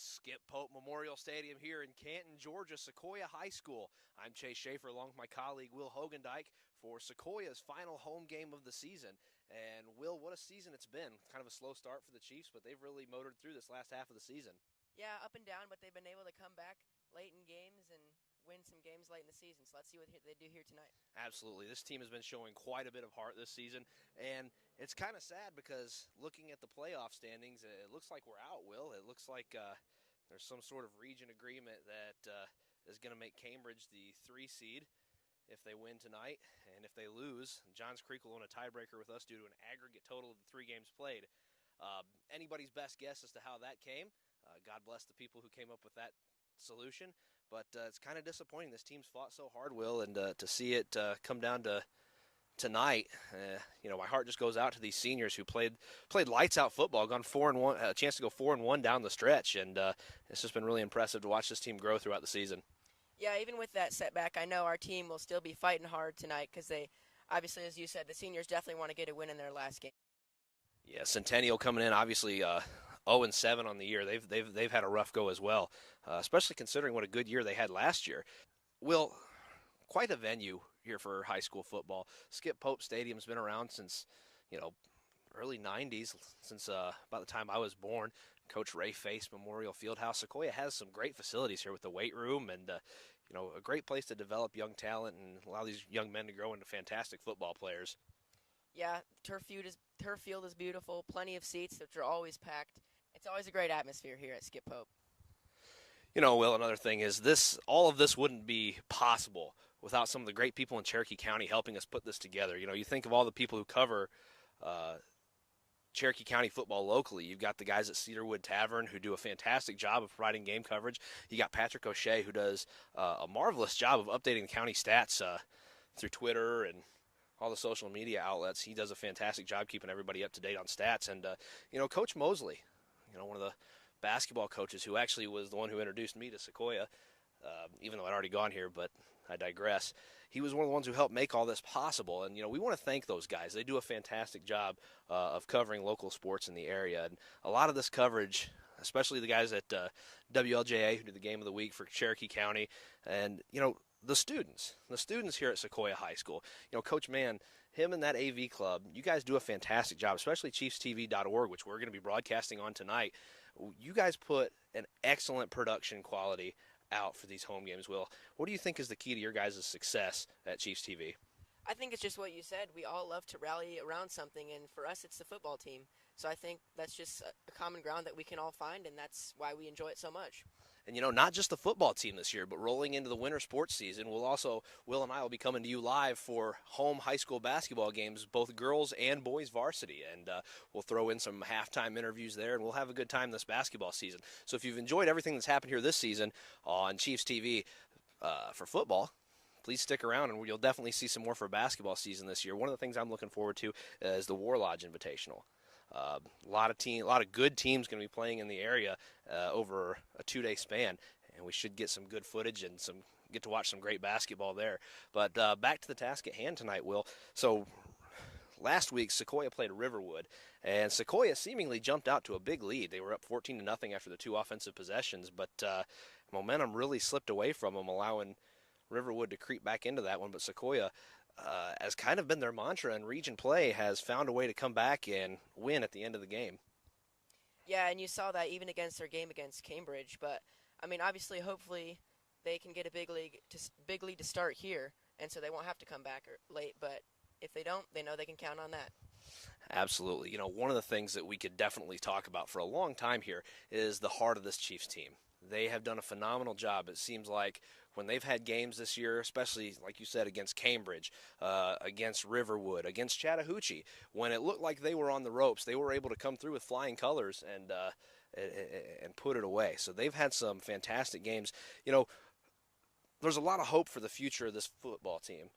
Skip Pope Memorial Stadium here in Canton, Georgia, Sequoyah High School. I'm Chase Schaefer along with my colleague Will Hogendijk for Sequoyah's final home game of the season. And Will, what a season it's been. Kind of a slow start for the Chiefs, but they've really motored through this last half of the season. Yeah, up and down, but they've been able to come back late in games and win some games late in the season. So let's see what they do here tonight. Absolutely. This team has been showing quite a bit of heart this season, and it's kind of sad because looking at the playoff standings, it looks like we're out, Will. It looks like there's some sort of region agreement that is going to make Cambridge the 3 seed if they win tonight, and if they lose, Johns Creek will own a tiebreaker with us due to an aggregate total of the 3 games played. Anybody's best guess as to how that came. God bless the people who came up with that solution, but it's kind of disappointing. This team's fought so hard, Will, and to see it come down to tonight, my heart just goes out to these seniors who played lights out football, gone 4-1, a chance to go 4-1 down the stretch, and it's just been really impressive to watch this team grow throughout the season. Yeah, even with that setback, I know our team will still be fighting hard tonight because they, obviously, as you said, the seniors definitely want to get a win in their last game. Yeah, Centennial coming in, obviously 0-7 on the year. They've had a rough go as well, especially considering what a good year they had last year. Will, quite a venue here for high school football. Skip Pope Stadium's been around since, early 90s, since about the time I was born. Coach Ray Face Memorial Fieldhouse. Sequoyah has some great facilities here with the weight room and, a great place to develop young talent and allow these young men to grow into fantastic football players. Yeah, turf field is beautiful. Plenty of seats, which are always packed. It's always a great atmosphere here at Skip Pope. Will, another thing is all of this wouldn't be possible without some of the great people in Cherokee County helping us put this together. You think of all the people who cover Cherokee County football locally. You've got the guys at Cedarwood Tavern who do a fantastic job of providing game coverage. You got Patrick O'Shea who does a marvelous job of updating the county stats through Twitter and all the social media outlets. He does a fantastic job keeping everybody up to date on stats. And, Coach Mosley, one of the basketball coaches who actually was the one who introduced me to Sequoyah, even though I'd already gone here, but I digress. He was one of the ones who helped make all this possible. And, we want to thank those guys. They do a fantastic job of covering local sports in the area. And a lot of this coverage, especially the guys at WLJA who do the game of the week for Cherokee County, and, the students here at Sequoyah High School, Coach Mann, him and that AV club, you guys do a fantastic job, especially ChiefsTV.org, which we're going to be broadcasting on tonight. You guys put an excellent production quality out for these home games, Will. What do you think is the key to your guys' success at Chiefs TV? I think it's just what you said. We all love to rally around something, and for us, it's the football team. So I think that's just a common ground that we can all find, and that's why we enjoy it so much. And, not just the football team this year, but rolling into the winter sports season, Will and I will be coming to you live for home high school basketball games, both girls and boys varsity. And we'll throw in some halftime interviews there, and we'll have a good time this basketball season. So if you've enjoyed everything that's happened here this season on Chiefs TV for football, please stick around, and you'll definitely see some more for basketball season this year. One of the things I'm looking forward to is the War Lodge Invitational. A lot of good teams going to be playing in the area over a 2-day span, and we should get some good footage and get to watch some great basketball there. But back to the task at hand tonight, Will. So last week, Sequoyah played Riverwood, and Sequoyah seemingly jumped out to a big lead. They were up 14-0 after the 2 offensive possessions, but momentum really slipped away from them, allowing Riverwood to creep back into that one. But Sequoyah, has kind of been their mantra in region play, has found a way to come back and win at the end of the game. Yeah, and you saw that even against their game against Cambridge. But, obviously, hopefully they can get a big lead to start here, and so they won't have to come back late. But if they don't, they know they can count on that. Absolutely. One of the things that we could definitely talk about for a long time here is the heart of this Chiefs team. They have done a phenomenal job. It seems like when they've had games this year, especially, like you said, against Cambridge, against Riverwood, against Chattahoochee, when it looked like they were on the ropes, they were able to come through with flying colors and put it away. So they've had some fantastic games. There's a lot of hope for the future of this football team.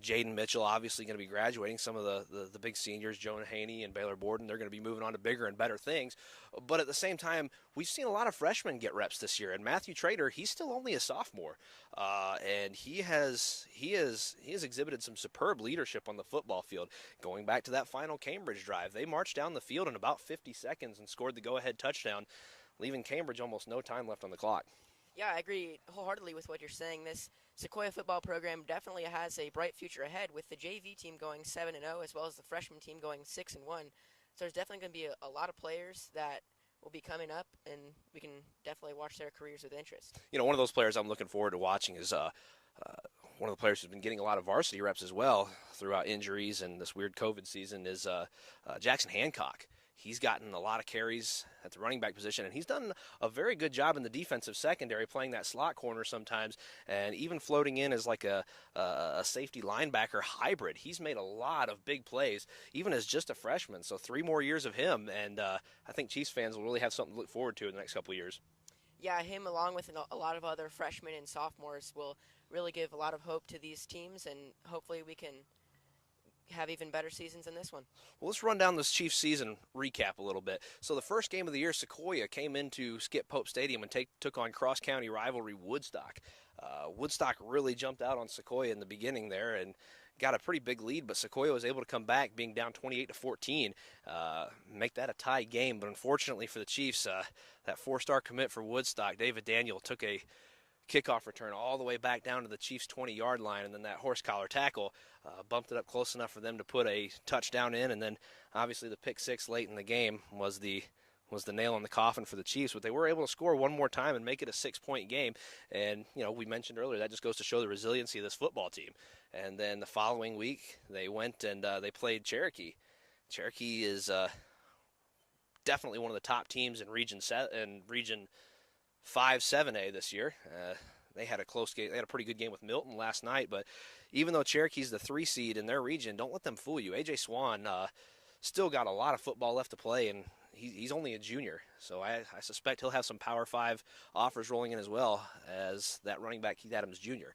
Jaden Mitchell obviously going to be graduating. Some of the big seniors, Jonah Haney and Baylor Borden, they're going to be moving on to bigger and better things. But at the same time, we've seen a lot of freshmen get reps this year. And Matthew Traynor, he's still only a sophomore, and he has exhibited some superb leadership on the football field. Going back to that final Cambridge drive, they marched down the field in about 50 seconds and scored the go-ahead touchdown. leaving Cambridge almost no time left on the clock. Yeah, I agree wholeheartedly with what you're saying. This Sequoyah football program definitely has a bright future ahead with the JV team going 7-0 as well as the freshman team going 6-1. So there's definitely going to be a lot of players that will be coming up, and we can definitely watch their careers with interest. You know, one of those players I'm looking forward to watching is one of the players who's been getting a lot of varsity reps as well throughout injuries and this weird COVID season is Jackson Hancock. He's gotten a lot of carries at the running back position, and he's done a very good job in the defensive secondary, playing that slot corner sometimes, and even floating in as like a safety linebacker hybrid. He's made a lot of big plays, even as just a freshman. So 3 more years of him, and I think Chiefs fans will really have something to look forward to in the next couple of years. Yeah, him along with a lot of other freshmen and sophomores will really give a lot of hope to these teams, and hopefully we can have even better seasons than this one. Well, let's run down this Chiefs season recap a little bit. So the first game of the year, Sequoyah came into Skip Pope Stadium and took on cross-county rivalry Woodstock. Woodstock really jumped out on Sequoyah in the beginning there and got a pretty big lead, but Sequoyah was able to come back, being down 28-14, make that a tie game. But unfortunately for the Chiefs, that 4-star commit for Woodstock, David Daniel, took a kickoff return all the way back down to the Chiefs' 20-yard line, and then that horse collar tackle bumped it up close enough for them to put a touchdown in, and then obviously the pick six late in the game was the nail in the coffin for the Chiefs. But they were able to score one more time and make it a 6-point game, and we mentioned earlier that just goes to show the resiliency of this football team. And then the following week they went and they played Cherokee. Cherokee is definitely one of the top teams in Region 5 7A this year. They had a close game. They had a pretty good game with Milton last night, but even though Cherokee's the 3 seed in their region, don't let them fool you. A.J. Swan still got a lot of football left to play, and he's only a junior, so I suspect he'll have some Power 5 offers rolling in as well as that running back Keith Adams Jr.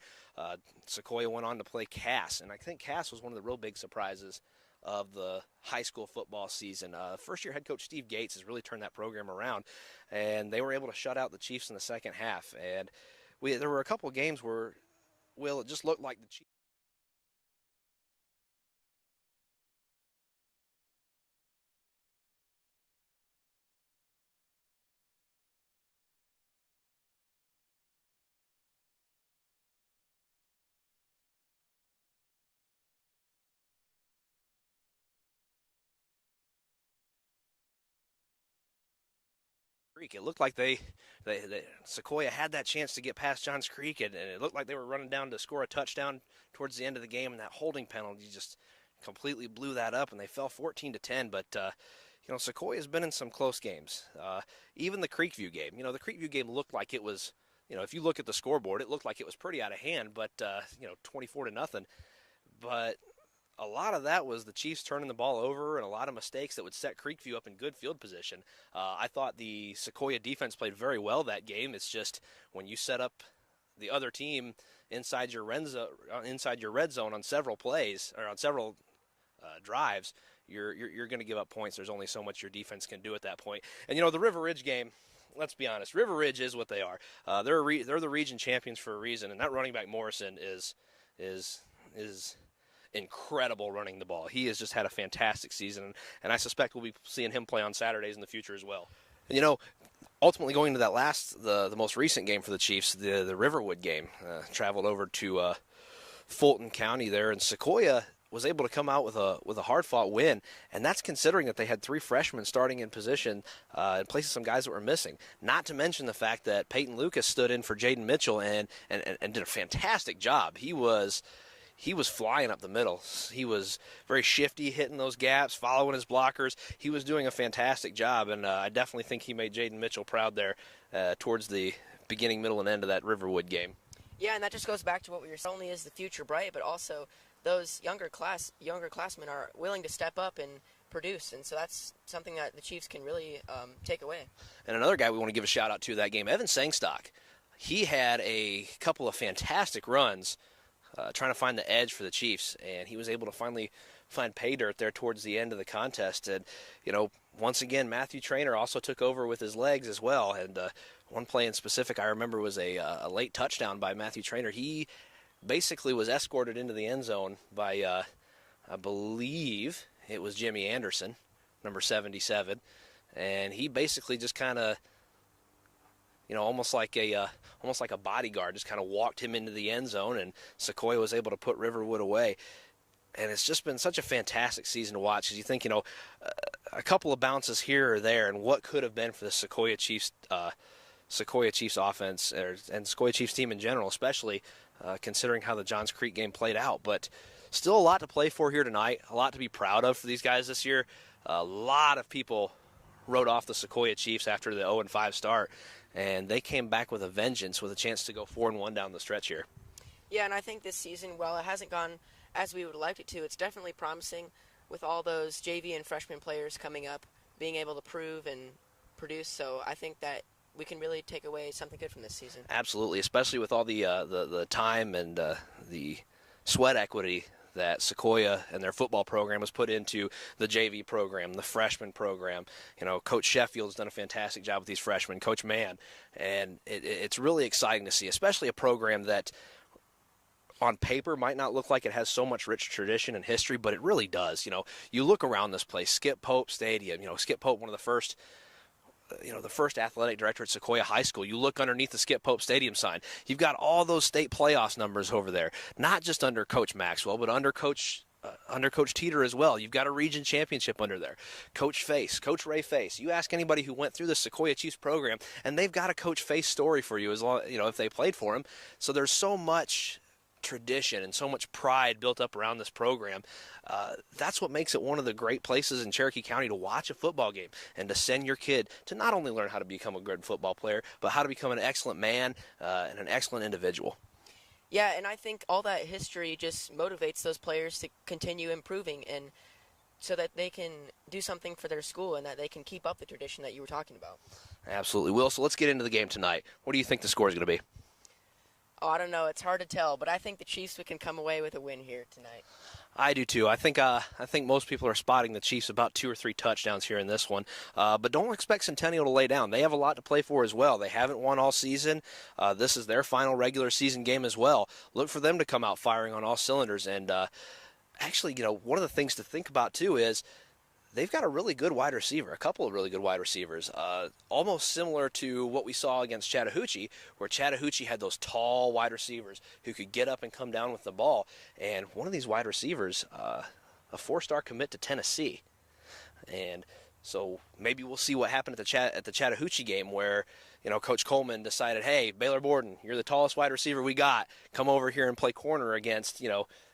Sequoyah went on to play Cass, and I think Cass was one of the real big surprises of the high school football season. First-year head coach Steve Gates has really turned that program around, and they were able to shut out the Chiefs in the second half. And there were a couple of games where, it just looked like the Chiefs. It looked like Sequoyah had that chance to get past Johns Creek, and it looked like they were running down to score a touchdown towards the end of the game, and that holding penalty just completely blew that up, and they fell 14-10. But Sequoyah's been in some close games. Even the Creekview game. The Creekview game looked like it was. If you look at the scoreboard, it looked like it was pretty out of hand. But 24-0. But a lot of that was the Chiefs turning the ball over and a lot of mistakes that would set Creekview up in good field position. I thought the Sequoyah defense played very well that game. It's just when you set up the other team inside your red zone on several plays or on several drives, you're going to give up points. There's only so much your defense can do at that point. And the River Ridge game, let's be honest, River Ridge is what they are. They're the region champions for a reason, and that running back Morrison is incredible running the ball. He has just had a fantastic season, and I suspect we'll be seeing him play on Saturdays in the future as well. And, ultimately going to that the most recent game for the Chiefs, the Riverwood game, traveled over to Fulton County there, and Sequoyah was able to come out with a hard-fought win, and that's considering that they had 3 freshmen starting in position and places some guys that were missing. Not to mention the fact that Peyton Lucas stood in for Jaden Mitchell and did a fantastic job. He was flying up the middle. He was very shifty, hitting those gaps, following his blockers. He was doing a fantastic job, and I definitely think he made Jaden Mitchell proud there towards the beginning, middle, and end of that Riverwood game. Yeah, and that just goes back to what we were saying. Not only is the future bright, but also those younger classmen are willing to step up and produce, and so that's something that the Chiefs can really take away. And another guy we want to give a shout-out to that game, Evan Sangstock. He had a couple of fantastic runs trying to find the edge for the Chiefs, and he was able to finally find pay dirt there towards the end of the contest. And, once again, Matthew Traynor also took over with his legs as well. And one play in specific I remember was a late touchdown by Matthew Traynor. He basically was escorted into the end zone by, I believe it was Jimmy Anderson, number 77. And he basically just kind of almost like a bodyguard, just kind of walked him into the end zone, and Sequoyah was able to put Riverwood away. And it's just been such a fantastic season to watch. Because you think, a couple of bounces here or there, and what could have been for the Sequoyah Chiefs offense and Sequoyah Chiefs team in general, especially considering how the Johns Creek game played out. But still a lot to play for here tonight, a lot to be proud of for these guys this year. A lot of people wrote off the Sequoyah Chiefs after the 0-5 start, and they came back with a vengeance with a chance to go 4-1 down the stretch here. Yeah, and I think this season, while it hasn't gone as we would like it to, it's definitely promising with all those JV and freshman players coming up, being able to prove and produce. So I think that we can really take away something good from this season. Absolutely, especially with all the time and the sweat equity that Sequoyah and their football program has put into the JV program, the freshman program. Coach Sheffield's done a fantastic job with these freshmen, Coach Mann, and it's really exciting to see, especially a program that on paper might not look like it has so much rich tradition and history, but it really does. You look around this place, Skip Pope Stadium, Skip Pope, one of the first athletic director at Sequoyah High School. You look underneath the Skip Pope Stadium sign. You've got all those state playoffs numbers over there, not just under Coach Maxwell, but under Coach Teeter as well. You've got a region championship under there. Coach Ray Face. You ask anybody who went through the Sequoyah Chiefs program, and they've got a Coach Face story for you, as long if they played for him. So there's so much tradition and so much pride built up around this program. That's what makes it one of the great places in Cherokee County to watch a football game and to send your kid to not only learn how to become a good football player, but how to become an excellent man and an excellent individual. Yeah, and I think all that history just motivates those players to continue improving, and so that they can do something for their school and that they can keep up the tradition that you were talking about. Absolutely, Will. So let's get into the game tonight. What do you think the score is going to be? Oh, I don't know. It's hard to tell, but I think the Chiefs can come away with a win here tonight. I do too. I think most people are spotting the Chiefs about 2 or 3 touchdowns here in this one. But don't expect Centennial to lay down. They have a lot to play for as well. They haven't won all season. This is their final regular season game as well. Look for them to come out firing on all cylinders. And actually, one of the things to think about too is they've got a really good wide receiver, a couple of really good wide receivers, almost similar to what we saw against Chattahoochee, where Chattahoochee had those tall wide receivers who could get up and come down with the ball. And one of these wide receivers, a 4-star commit to Tennessee. And so maybe we'll see what happened at the Chattahoochee game where, Coach Coleman decided, hey, Baylor Borden, you're the tallest wide receiver we got. Come over here and play corner against,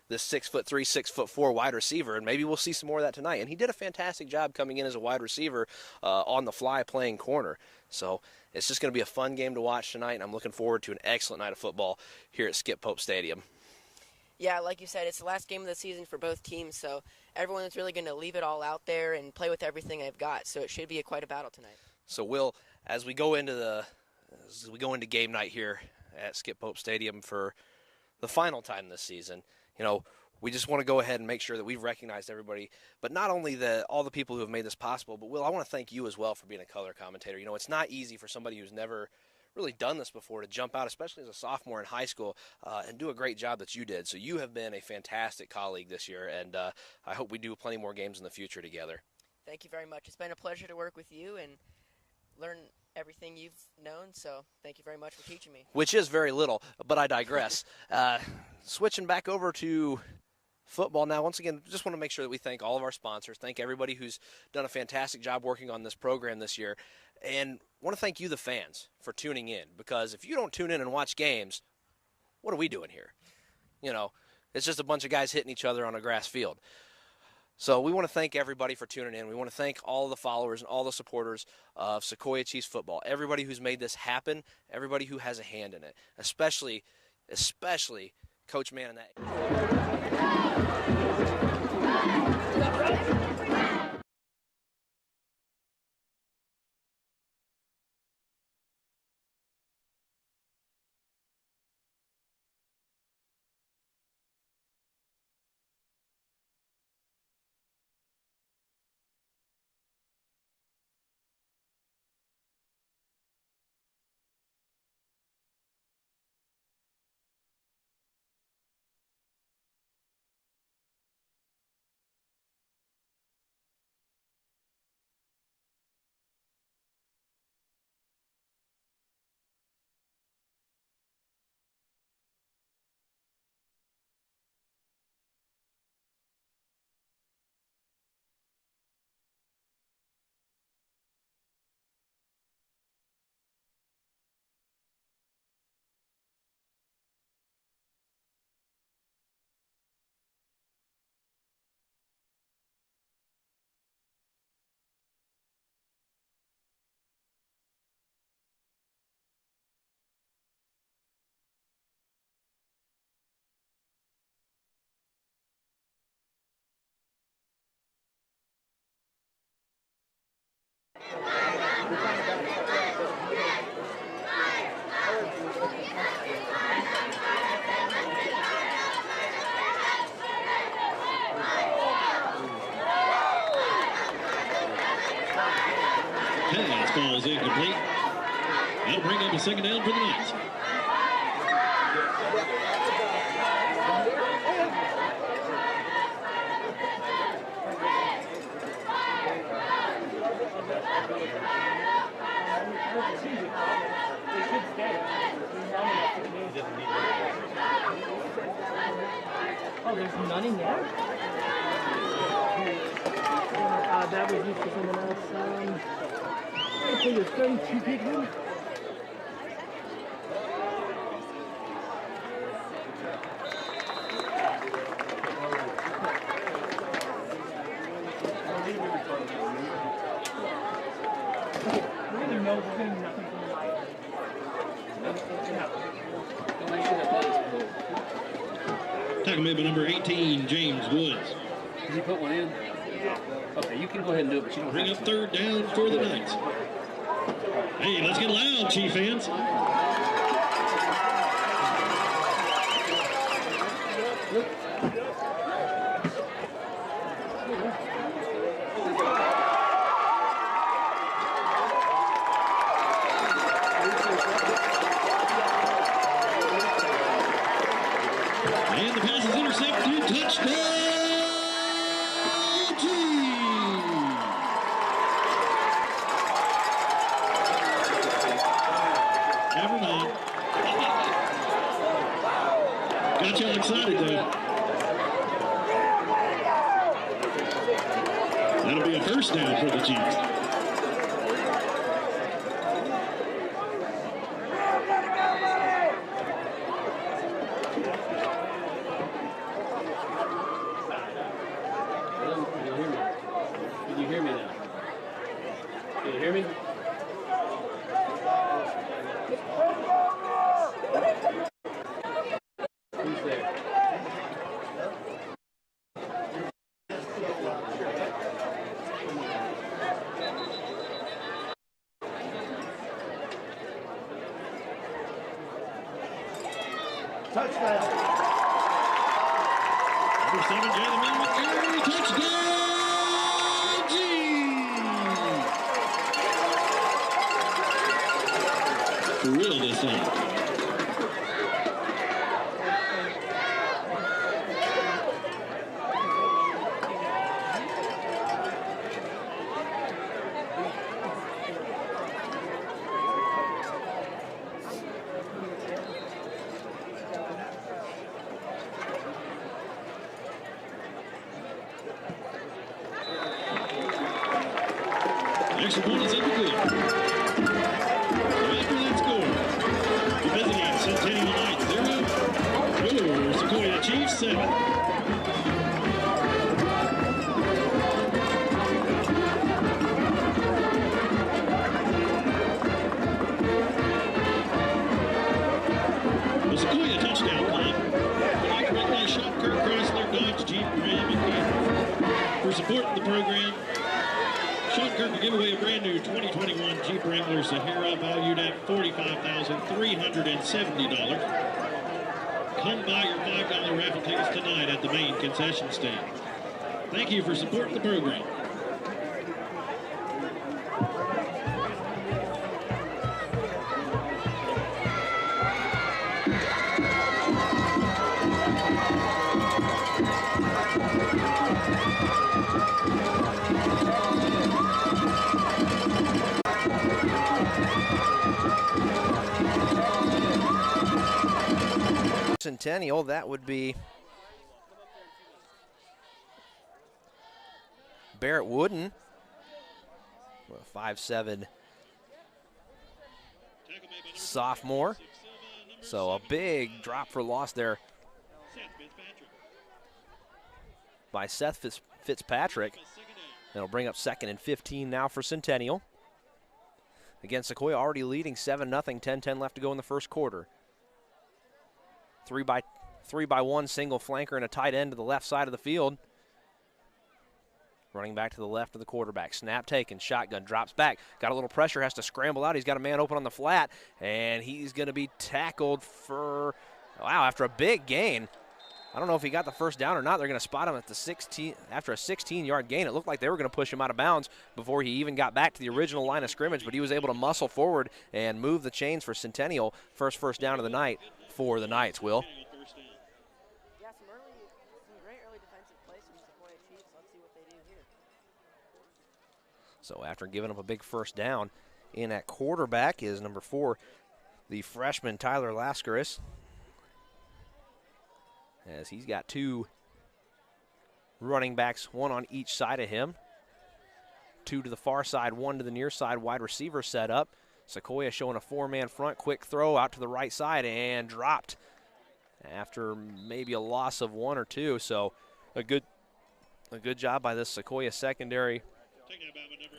this 6'3", 6'4" wide receiver, and maybe we'll see some more of that tonight. And he did a fantastic job coming in as a wide receiver on the fly playing corner. So it's just going to be a fun game to watch tonight, and I'm looking forward to an excellent night of football here at Skip Pope Stadium. Yeah, like you said, it's the last game of the season for both teams, so everyone's really going to leave it all out there and play with everything they've got. So it should be quite a battle tonight. So Will, as we go into game night here at Skip Pope Stadium for the final time this season, we just want to go ahead and make sure that we've recognized everybody, but not only all the people who have made this possible, but Will, I want to thank you as well for being a color commentator. It's not easy for somebody who's never really done this before to jump out, especially as a sophomore in high school, and do a great job that you did. So you have been a fantastic colleague this year, and I hope we do plenty more games in the future together. Thank you very much. It's been a pleasure to work with you and learn everything you've known, so thank you very much for teaching me. Which is very little, but I digress. Switching back over to football now, once again, just want to make sure that we thank all of our sponsors, thank everybody who's done a fantastic job working on this program this year, and want to thank you, the fans, for tuning in, because if you don't tune in and watch games, what are we doing here? It's just a bunch of guys hitting each other on a grass field. So we want to thank everybody for tuning in. We want to thank all the followers and all the supporters of Sequoyah Chiefs football, everybody who's made this happen, everybody who has a hand in it, especially Coach Mann and that. Pass falls incomplete. That'll bring up a second down for the Knights. Oh, there's none in there? That was used for someone else. I think there's 32 people. Tackle made by number 18, James Woods. Did he put one in? Okay, you can go ahead and do it, but you don't Bring have up to. third down for the Knights. Hey, let's get loud, Chief fans. And the pass is intercepted. Touchdown! Never mind. Got y'all excited though. That'll be a first down for the Chiefs. Can you hear me now? Can you hear me? Who's there? Touchdown. Number 7, Jalen McCurry, touchdown! For real this time. Extra point is up and good. So after that score, the visiting Centennial Knights 0, Sequoyah Chiefs 7. The Sequoyah touchdown club, like run by Shopkirk, Chrysler, Dodge, Jeep, Ram, and Camry. For supporting the program, Shopkirk will give away a brand new 2021 Jeep Wrangler Sahara valued at $45,370. Come buy your $5 raffle tickets tonight at the main concession stand. Thank you for supporting the program. Centennial, that would be Barrett Wooden, a 5'7" sophomore. So a big drop for loss there by Seth Fitzpatrick. That'll bring up 2nd and 15 now for Centennial. Again, Sequoyah already leading 7-0, 10-10 left to go in the first quarter. 3-by-1 single flanker and a tight end to the left side of the field. Running back to the left of the quarterback. Snap taken, shotgun, drops back. Got a little pressure, has to scramble out. He's got a man open on the flat, and he's going to be tackled for, wow, after a big gain. I don't know if he got the first down or not. They're going to spot him at the 16, after a 16-yard gain. It looked like they were going to push him out of bounds before he even got back to the original line of scrimmage, but he was able to muscle forward and move the chains for Centennial. First down of the night for the Knights, Will. Yeah, some great early defensive plays from Sequoyah Chiefs. Let's see what they do here. So after giving up a big first down, in at quarterback is number 4, the freshman Tyler Lazarus, as he's got 2 running backs, 1 on each side of him. 2 to the far side, 1 to the near side, wide receiver set up. Sequoyah showing a 4-man front, quick throw out to the right side and dropped after maybe a loss of 1 or 2. So a good job by this Sequoyah secondary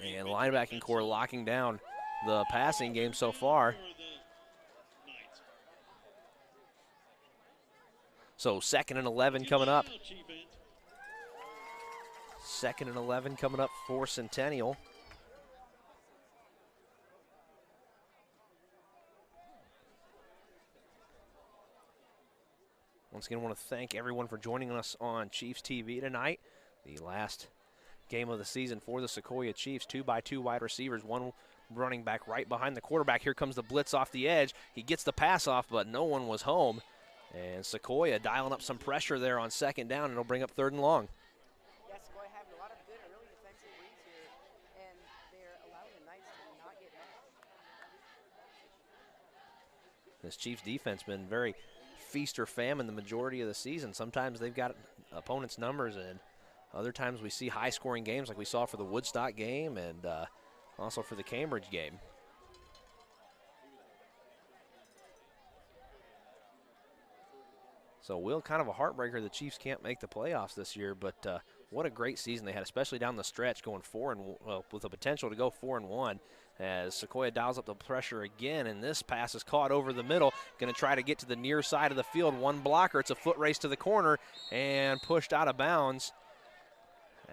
and linebacking core locking down the passing game so far. So 2nd and 11 coming up. 2nd and 11 coming up for Centennial. Once again, I want to thank everyone for joining us on Chiefs TV tonight. The last game of the season for the Sequoyah Chiefs. 2x2 wide receivers, 1 running back right behind the quarterback. Here comes the blitz off the edge. He gets the pass off, but no one was home. And Sequoyah dialing up some pressure there on 2nd down, and it'll bring up 3rd and long. Yeah, Sequoyah having a lot of good early defensive reads here, and they're allowing the Knights to not get missed. This Chiefs defense been very feast or famine the majority of the season. Sometimes they've got opponents' numbers, and other times we see high-scoring games like we saw for the Woodstock game and also for the Cambridge game. So, Will, kind of a heartbreaker. The Chiefs can't make the playoffs this year, but what a great season they had, especially down the stretch, going with the potential to go 4-1. As Sequoyah dials up the pressure again, and this pass is caught over the middle. Going to try to get to the near side of the field. 1 blocker. It's a foot race to the corner and pushed out of bounds.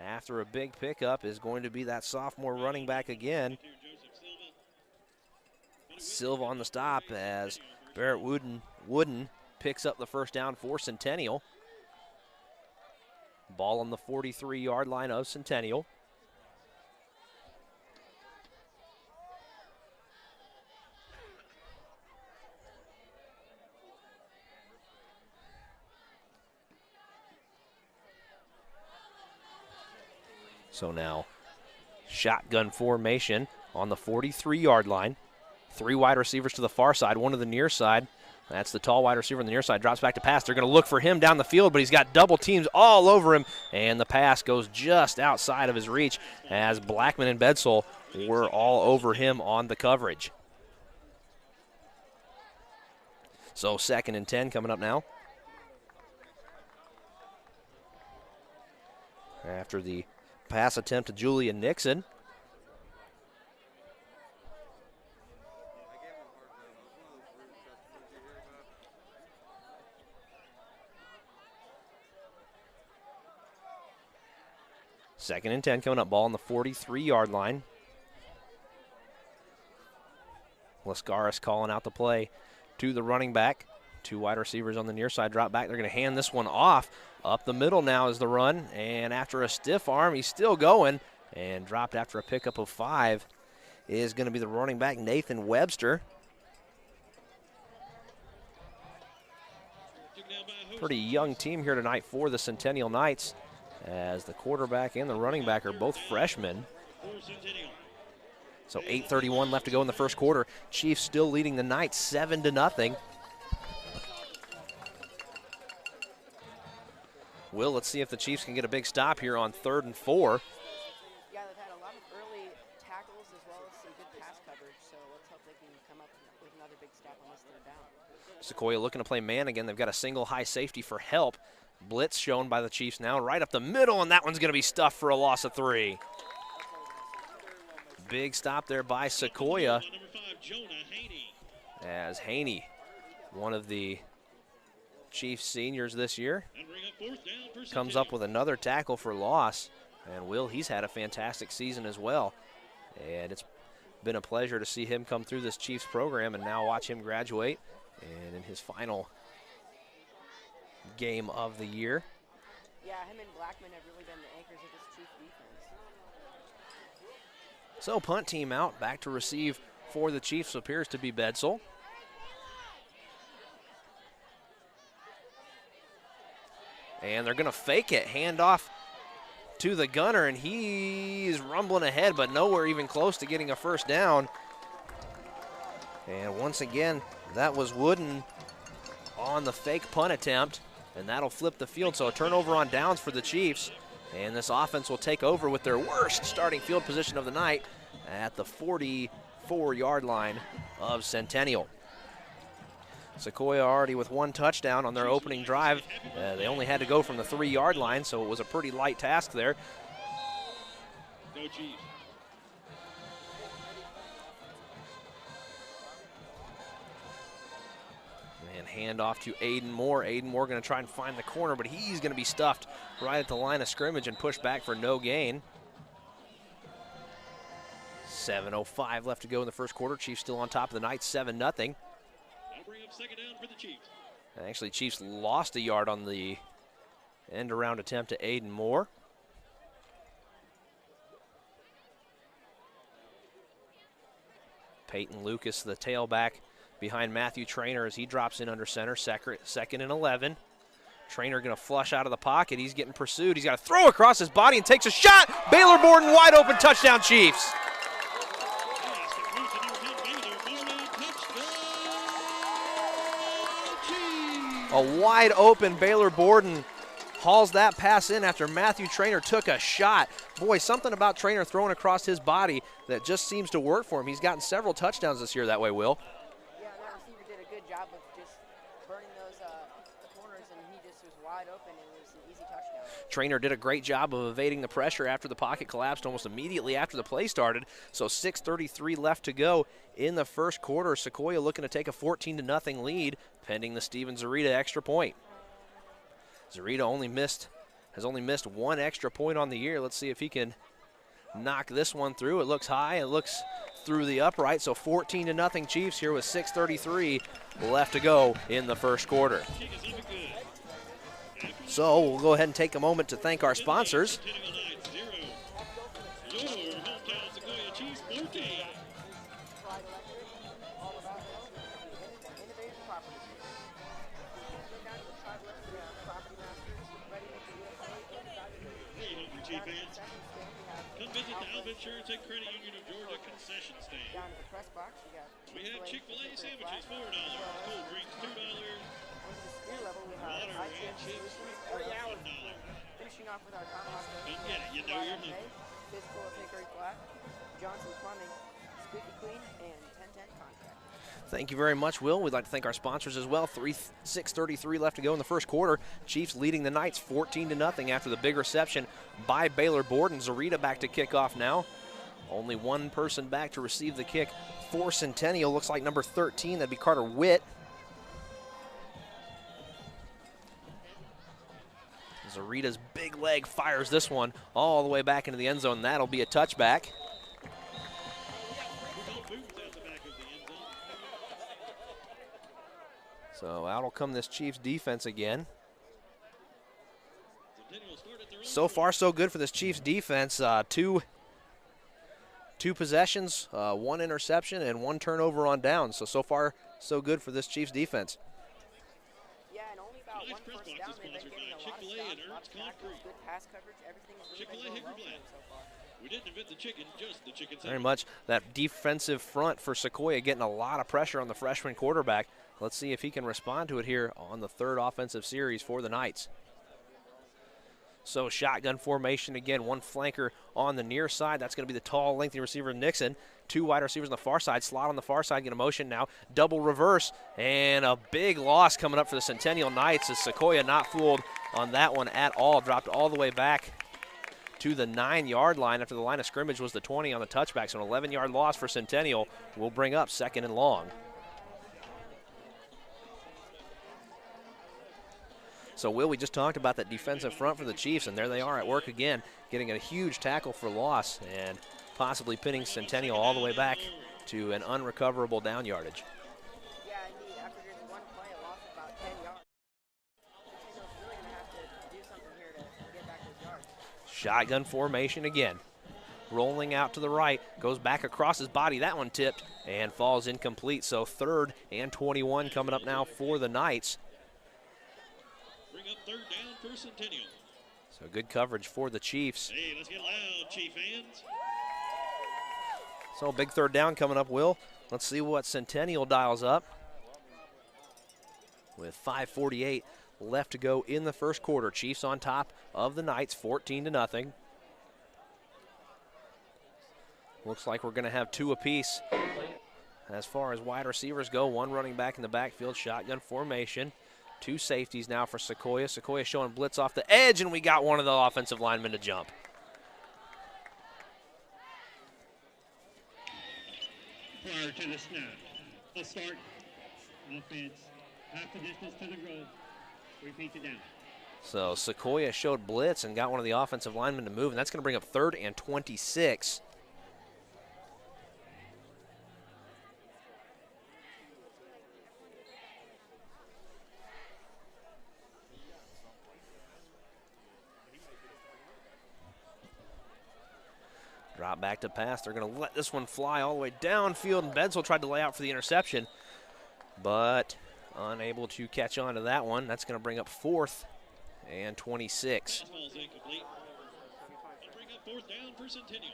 After a big pickup is going to be that sophomore running back again. Silva on the stop as Barrett Wooden picks up the first down for Centennial. Ball on the 43-yard line of Centennial. So now, shotgun formation on the 43-yard line. 3 wide receivers to the far side, 1 to the near side. That's the tall wide receiver on the near side, drops back to pass. They're going to look for him down the field, but he's got double teams all over him, and the pass goes just outside of his reach as Blackman and Bedsole were all over him on the coverage. So 2nd and 10 coming up now. After the pass attempt to Julian Nixon. Second and 10 coming up, ball on the 43-yard line. Lascaris calling out the play to the running back. 2 wide receivers on the near side drop back. They're going to hand this one off. Up the middle now is the run, and after a stiff arm, he's still going, and dropped after a pickup of 5 is going to be the running back, Nathan Webster. Pretty young team here tonight for the Centennial Knights, as the quarterback and the running back are both freshmen. So 8:31 left to go in the first quarter. Chiefs still leading the Knights 7-0. Will, let's see if the Chiefs can get a big stop here on 3rd and 4. Yeah, they've had a lot of early tackles as well as some good pass coverage, so let's hope they can come up with another big stop on this 3rd down. Sequoyah looking to play man again. They've got a single high safety for help. Blitz shown by the Chiefs now, right up the middle, and that one's going to be stuffed for a loss of 3. Big stop there by Sequoyah, as Haney, one of the Chiefs seniors this year, comes up with another tackle for loss. And Will, he's had a fantastic season as well. And it's been a pleasure to see him come through this Chiefs program and now watch him graduate. And in his final game of the year. Yeah, him and Blackman have really been the anchors of this Chiefs defense. So punt team out, back to receive for the Chiefs appears to be Bedsel. And they're going to fake it, handoff to the gunner, and he's rumbling ahead, but nowhere even close to getting a first down. And once again, that was Wooden on the fake punt attempt, and that'll flip the field. So a turnover on downs for the Chiefs, and this offense will take over with their worst starting field position of the night at the 44-yard line of Centennial. Sequoyah already with one touchdown on their opening drive. They only had to go from the 3-yard line, so it was a pretty light task there. Go Chiefs. And handoff to Aiden Moore. Aiden Moore going to try and find the corner, but he's going to be stuffed right at the line of scrimmage and pushed back for no gain. 7:05 left to go in the first quarter. Chiefs still on top of the night, 7-0. Bring up second down for the Chiefs. Actually, Chiefs lost a yard on the end around attempt to Aiden Moore. Peyton Lucas, the tailback, behind Matthew Traynor as he drops in under center, second and 11. Traynor going to flush out of the pocket. He's getting pursued. He's got to throw across his body and takes a shot. Baylor Borden wide open, touchdown Chiefs. A wide open Baylor Borden hauls that pass in after Matthew Traynor took a shot. Boy, something about Traynor throwing across his body that just seems to work for him. He's gotten several touchdowns this year that way, Will. Yeah, that receiver did a good job of just burning those the corners, and he just was wide open, and it was an easy touchdown. Traynor did a great job of evading the pressure after the pocket collapsed almost immediately after the play started. So 6:33 left to go in the first quarter. Sequoyah looking to take a 14-0 lead pending the Steven Zarita extra point. Zarita has only missed one extra point on the year. Let's see if he can knock this one through. It looks high. It looks through the upright. So 14-0 Chiefs here with 6:33 left to go in the first quarter. So we'll go ahead and take a moment to thank our sponsors. Come visit the Alva Insurance and Credit Union of Georgia concession stand. Down to the press box, We have Chick-fil-A sandwiches, $4. Cold drinks, $2. Under the spear level, we have Water and ITM chips, Solutions, $1. finishing off with our Tomahawk. Come get it, you know you're hungry. Physical of Hickory Flat, Johnson Plumbing, Squeaky Clean, and 1010 Contract. Thank you very much, Will. We'd like to thank our sponsors as well. 6:33 left to go in the first quarter. Chiefs leading the Knights 14-0 after the big reception by Baylor Borden. Zarita back to kick off now. Only one person back to receive the kick for Centennial. Looks like number 13, that'd be Carter Witt. Zarita's big leg fires this one all the way back into the end zone. That'll be a touchback. So out will come this Chiefs defense again. So far, so good for this Chiefs defense. Two possessions, one interception, and one turnover on downs. So far, so good for this Chiefs defense. Yeah, and only about one first down. They've been getting a lot of stops, good pass coverage. Everything is really been going well for them so far. We didn't invent the chicken, just the chicken sandwich. Very much that defensive front for Sequoyah getting a lot of pressure on the freshman quarterback. Let's see if he can respond to it here on the third offensive series for the Knights. So shotgun formation again, one flanker on the near side. That's going to be the tall, lengthy receiver Nixon. Two wide receivers on the far side. Slot on the far side, get a motion now. Double reverse, and a big loss coming up for the Centennial Knights as Sequoyah not fooled on that one at all. Dropped all the way back to the 9-yard line after the line of scrimmage was the 20 on the touchback. So an 11-yard loss for Centennial will bring up second and long. So, Will, we just talked about that defensive front for the Chiefs, and there they are at work again, getting a huge tackle for loss and possibly pinning Centennial all the way back to an unrecoverable down yardage. Yeah, indeed. After just one play, a loss of about 10 yards. Centennial's really going to have to do something here to get back those yards. Shotgun formation again. Rolling out to the right, goes back across his body. That one tipped and falls incomplete. So 3rd and 21 coming up now for the Knights. Bring up 3rd down for Centennial. So good coverage for the Chiefs. Hey, let's get loud, Chief fans. So big 3rd down coming up, Will. Let's see what Centennial dials up. With 5:48 left to go in the first quarter. Chiefs on top of the Knights, 14-0. Looks like we're going to have 2 apiece. As far as wide receivers go, 1 running back in the backfield, shotgun formation. 2 safeties now for Sequoyah. Sequoyah showing blitz off the edge, and we got one of the offensive linemen to jump. Prior to the snap, let's start. Offense, half the distance to the goal. Repeat the down. So Sequoyah showed blitz and got one of the offensive linemen to move, and that's going to bring up 3rd and 26. Drop back to pass. They're going to let this one fly all the way downfield, and Bedsell tried to lay out for the interception, but unable to catch on to that one. That's going to bring up 4th and 26. Fastball's incomplete. That'll bring up 4th down for Centennial.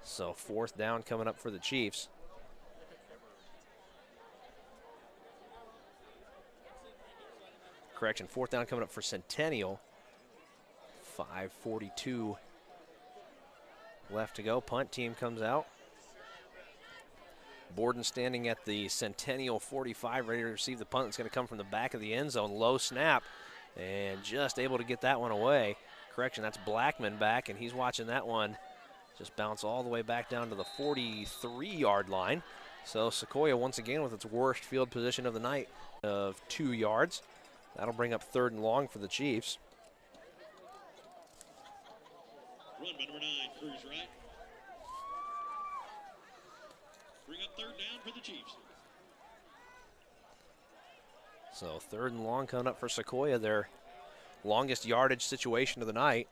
So 4th down coming up for the Chiefs. Correction, 4th down coming up for Centennial. 5:42 left to go. Punt team comes out. Borden standing at the Centennial 45, ready to receive the punt. It's going to come from the back of the end zone. Low snap, and just able to get that one away. Correction, that's Blackman back, and he's watching that one just bounce all the way back down to the 43-yard line. So Sequoyah once again with its worst field position of the night of 2 yards. That'll bring up 3rd and long for the Chiefs. Run by number 9, Cruz right. Bring up 3rd down for the Chiefs. So 3rd and long coming up for Sequoyah, their longest yardage situation of the night.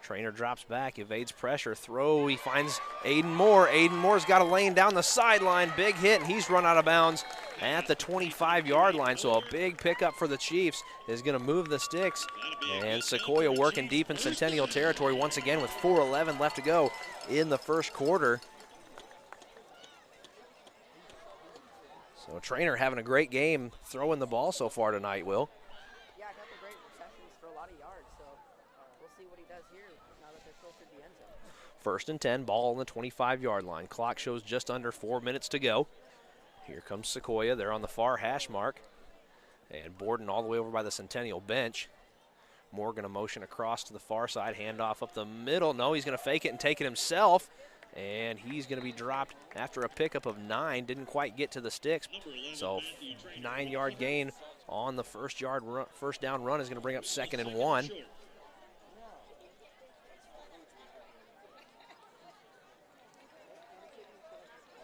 Traynor drops back, evades pressure, throw, he finds Aiden Moore. Aiden Moore's got a lane down the sideline, big hit, and he's run out of bounds at the 25-yard line. So a big pickup for the Chiefs is going to move the sticks. And Sequoyah working deep in Centennial territory once again with 4:11 left to go in the first quarter. So Traynor having a great game throwing the ball so far tonight, Will. Yeah, a couple great receptions for a lot of yards, so we'll see what he does here now that they're closer to the end zone. 1st and 10, ball on the 25-yard line. Clock shows just under 4 minutes to go. Here comes Sequoyah. They're on the far hash mark. And Borden all the way over by the Centennial bench. Moore going to motion across to the far side, handoff up the middle. No, he's going to fake it and take it himself. And he's going to be dropped after a pickup of 9. Didn't quite get to the sticks. So 9-yard gain on the first down run is going to bring up 2nd and 1.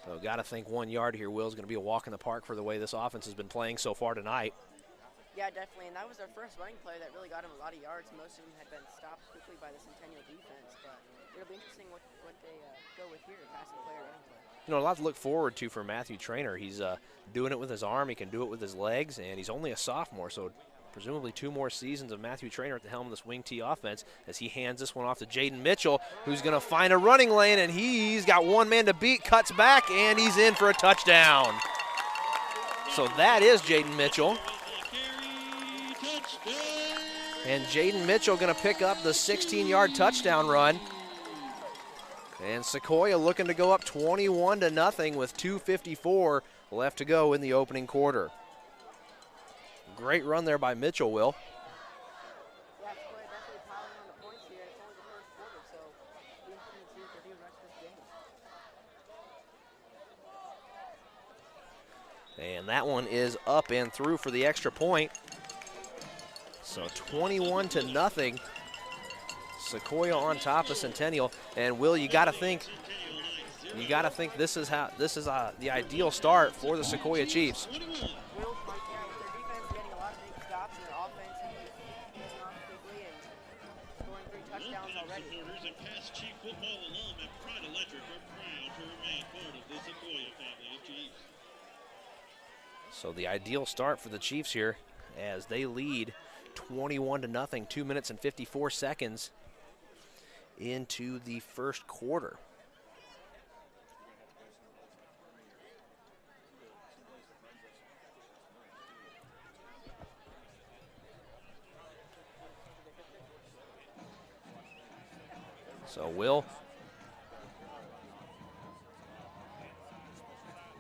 So got to think 1 yard here, Will, is going to be a walk in the park for the way this offense has been playing so far tonight. Yeah, definitely, and that was their first running play that really got him a lot of yards. Most of them had been stopped quickly by the Centennial defense, but it'll be interesting what they go with here, passing play or running play. You know, a lot to look forward to for Matthew Traynor. He's doing it with his arm, he can do it with his legs, and he's only a sophomore, so presumably 2 more seasons of Matthew Traynor at the helm of this wing T offense as he hands this one off to Jaden Mitchell, who's going to find a running lane, and he's got 1 man to beat, cuts back, and he's in for a touchdown. So that is Jaden Mitchell. And Jaden Mitchell going to pick up the 16-yard touchdown run. And Sequoyah looking to go up 21-0 with 2:54 left to go in the opening quarter. Great run there by Mitchell, Will. Yeah, Sequoyah definitely piling on the points here. It's only the first quarter, so it'll be interesting to see what they do And that one is up and through for the extra point. So 21-0. Sequoyah on top of Centennial. And Will, you got to think this is the ideal start for the Sequoyah Chiefs. So the ideal start for the Chiefs here as they lead 21-0, 2 minutes and 54 seconds into the first quarter. So Will,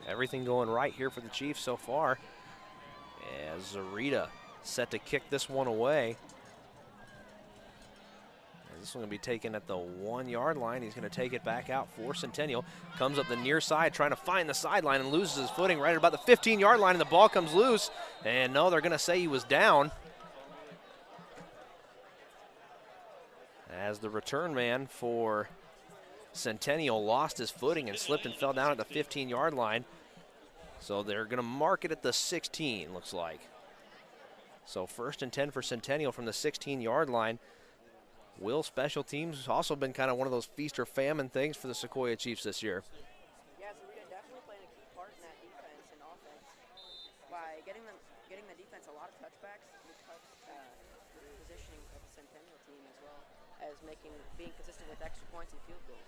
everything going right here for the Chiefs so far as Zarita set to kick this one away. And this one going to be taken at the 1 yard line. He's going to take it back out for Centennial. Comes up the near side trying to find the sideline and loses his footing right at about the 15 yard line, and the ball comes loose. And no, they're going to say he was down, as the return man for Centennial lost his footing and slipped and fell down at the 15 yard line. So they're going to mark it at the 16, looks like. So 1st and 10 for Centennial from the 16 yard line. Will, special teams also been kind of one of those feast or famine things for the Sequoyah Chiefs this year. Yeah, Zarita definitely playing a key part in that defense and offense by getting the defense a lot of touchbacks, which helps the positioning of the Centennial team as well as being consistent with extra points and field goals.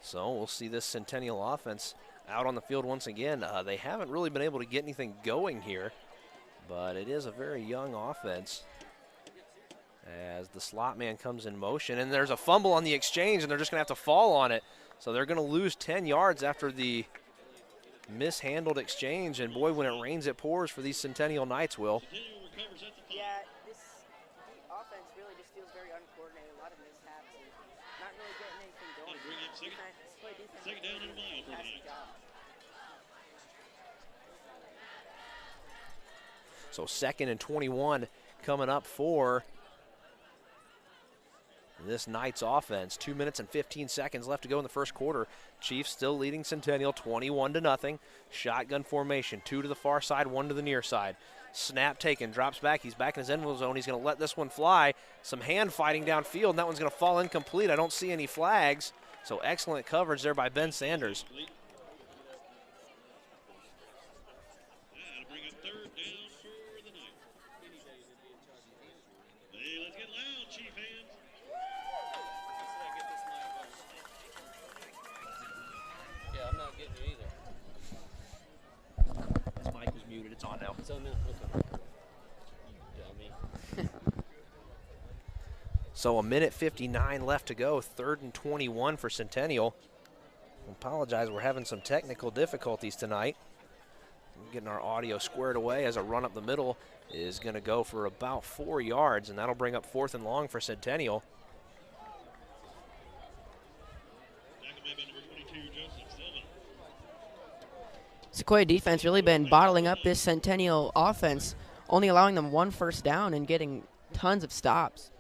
So we'll see this Centennial offense out on the field once again. They haven't really been able to get anything going here, but it is a very young offense as the slot man comes in motion. And there's a fumble on the exchange, and they're just going to have to fall on it. So they're going to lose 10 yards after the mishandled exchange. And boy, when it rains, it pours for these Centennial Knights, Will. Yeah, this offense really just feels very uncoordinated. A lot of mishaps and not really getting anything going. Second down and a mile for the Knights. So 2nd and 21 coming up for this Knights offense. 2 minutes and 15 seconds left to go in the first quarter. Chiefs still leading Centennial 21-0. Shotgun formation, 2 to the far side, 1 to the near side. Snap taken, drops back. He's back in his end zone. He's going to let this one fly. Some hand fighting downfield, and that one's going to fall incomplete. I don't see any flags. So excellent coverage there by Ben Sanders. That'll bring up 3rd down for the Knights. Hey, let's get loud, Chief fans. Yeah, I'm not getting it either. This mic was muted. It's on now. It's on now. Okay. Dummy. So 1:59 left to go. 3rd and 21 for Centennial. I apologize, we're having some technical difficulties tonight. We're getting our audio squared away as a run up the middle is going to go for about 4 yards, and that'll bring up 4th and long for Centennial. Sequoyah defense really been bottling up this Centennial offense, only allowing them 1 first down and getting tons of stops.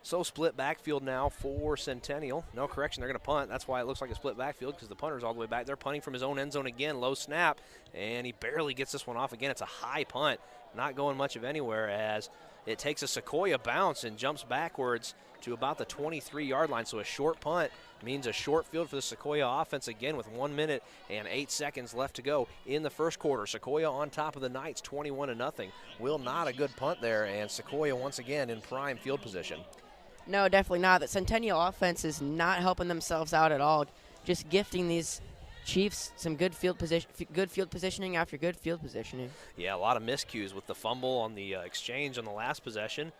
So split backfield now for Centennial. No correction, they're going to punt. That's why it looks like a split backfield, because the punter's all the way back there punting from his own end zone again. Low snap, and he barely gets this one off again. It's a high punt, not going much of anywhere as it takes a Sequoyah bounce and jumps backwards to about the 23-yard line. So a short punt means a short field for the Sequoyah offense again with 1 minute and 8 seconds left to go in the first quarter. Sequoyah on top of the Knights 21-0. Will, not a good punt there, and Sequoyah once again in prime field position. No, definitely not. The Centennial offense is not helping themselves out at all. Just gifting these Chiefs some good field positioning after good field positioning. Yeah, a lot of miscues with the fumble on the exchange on the last possession.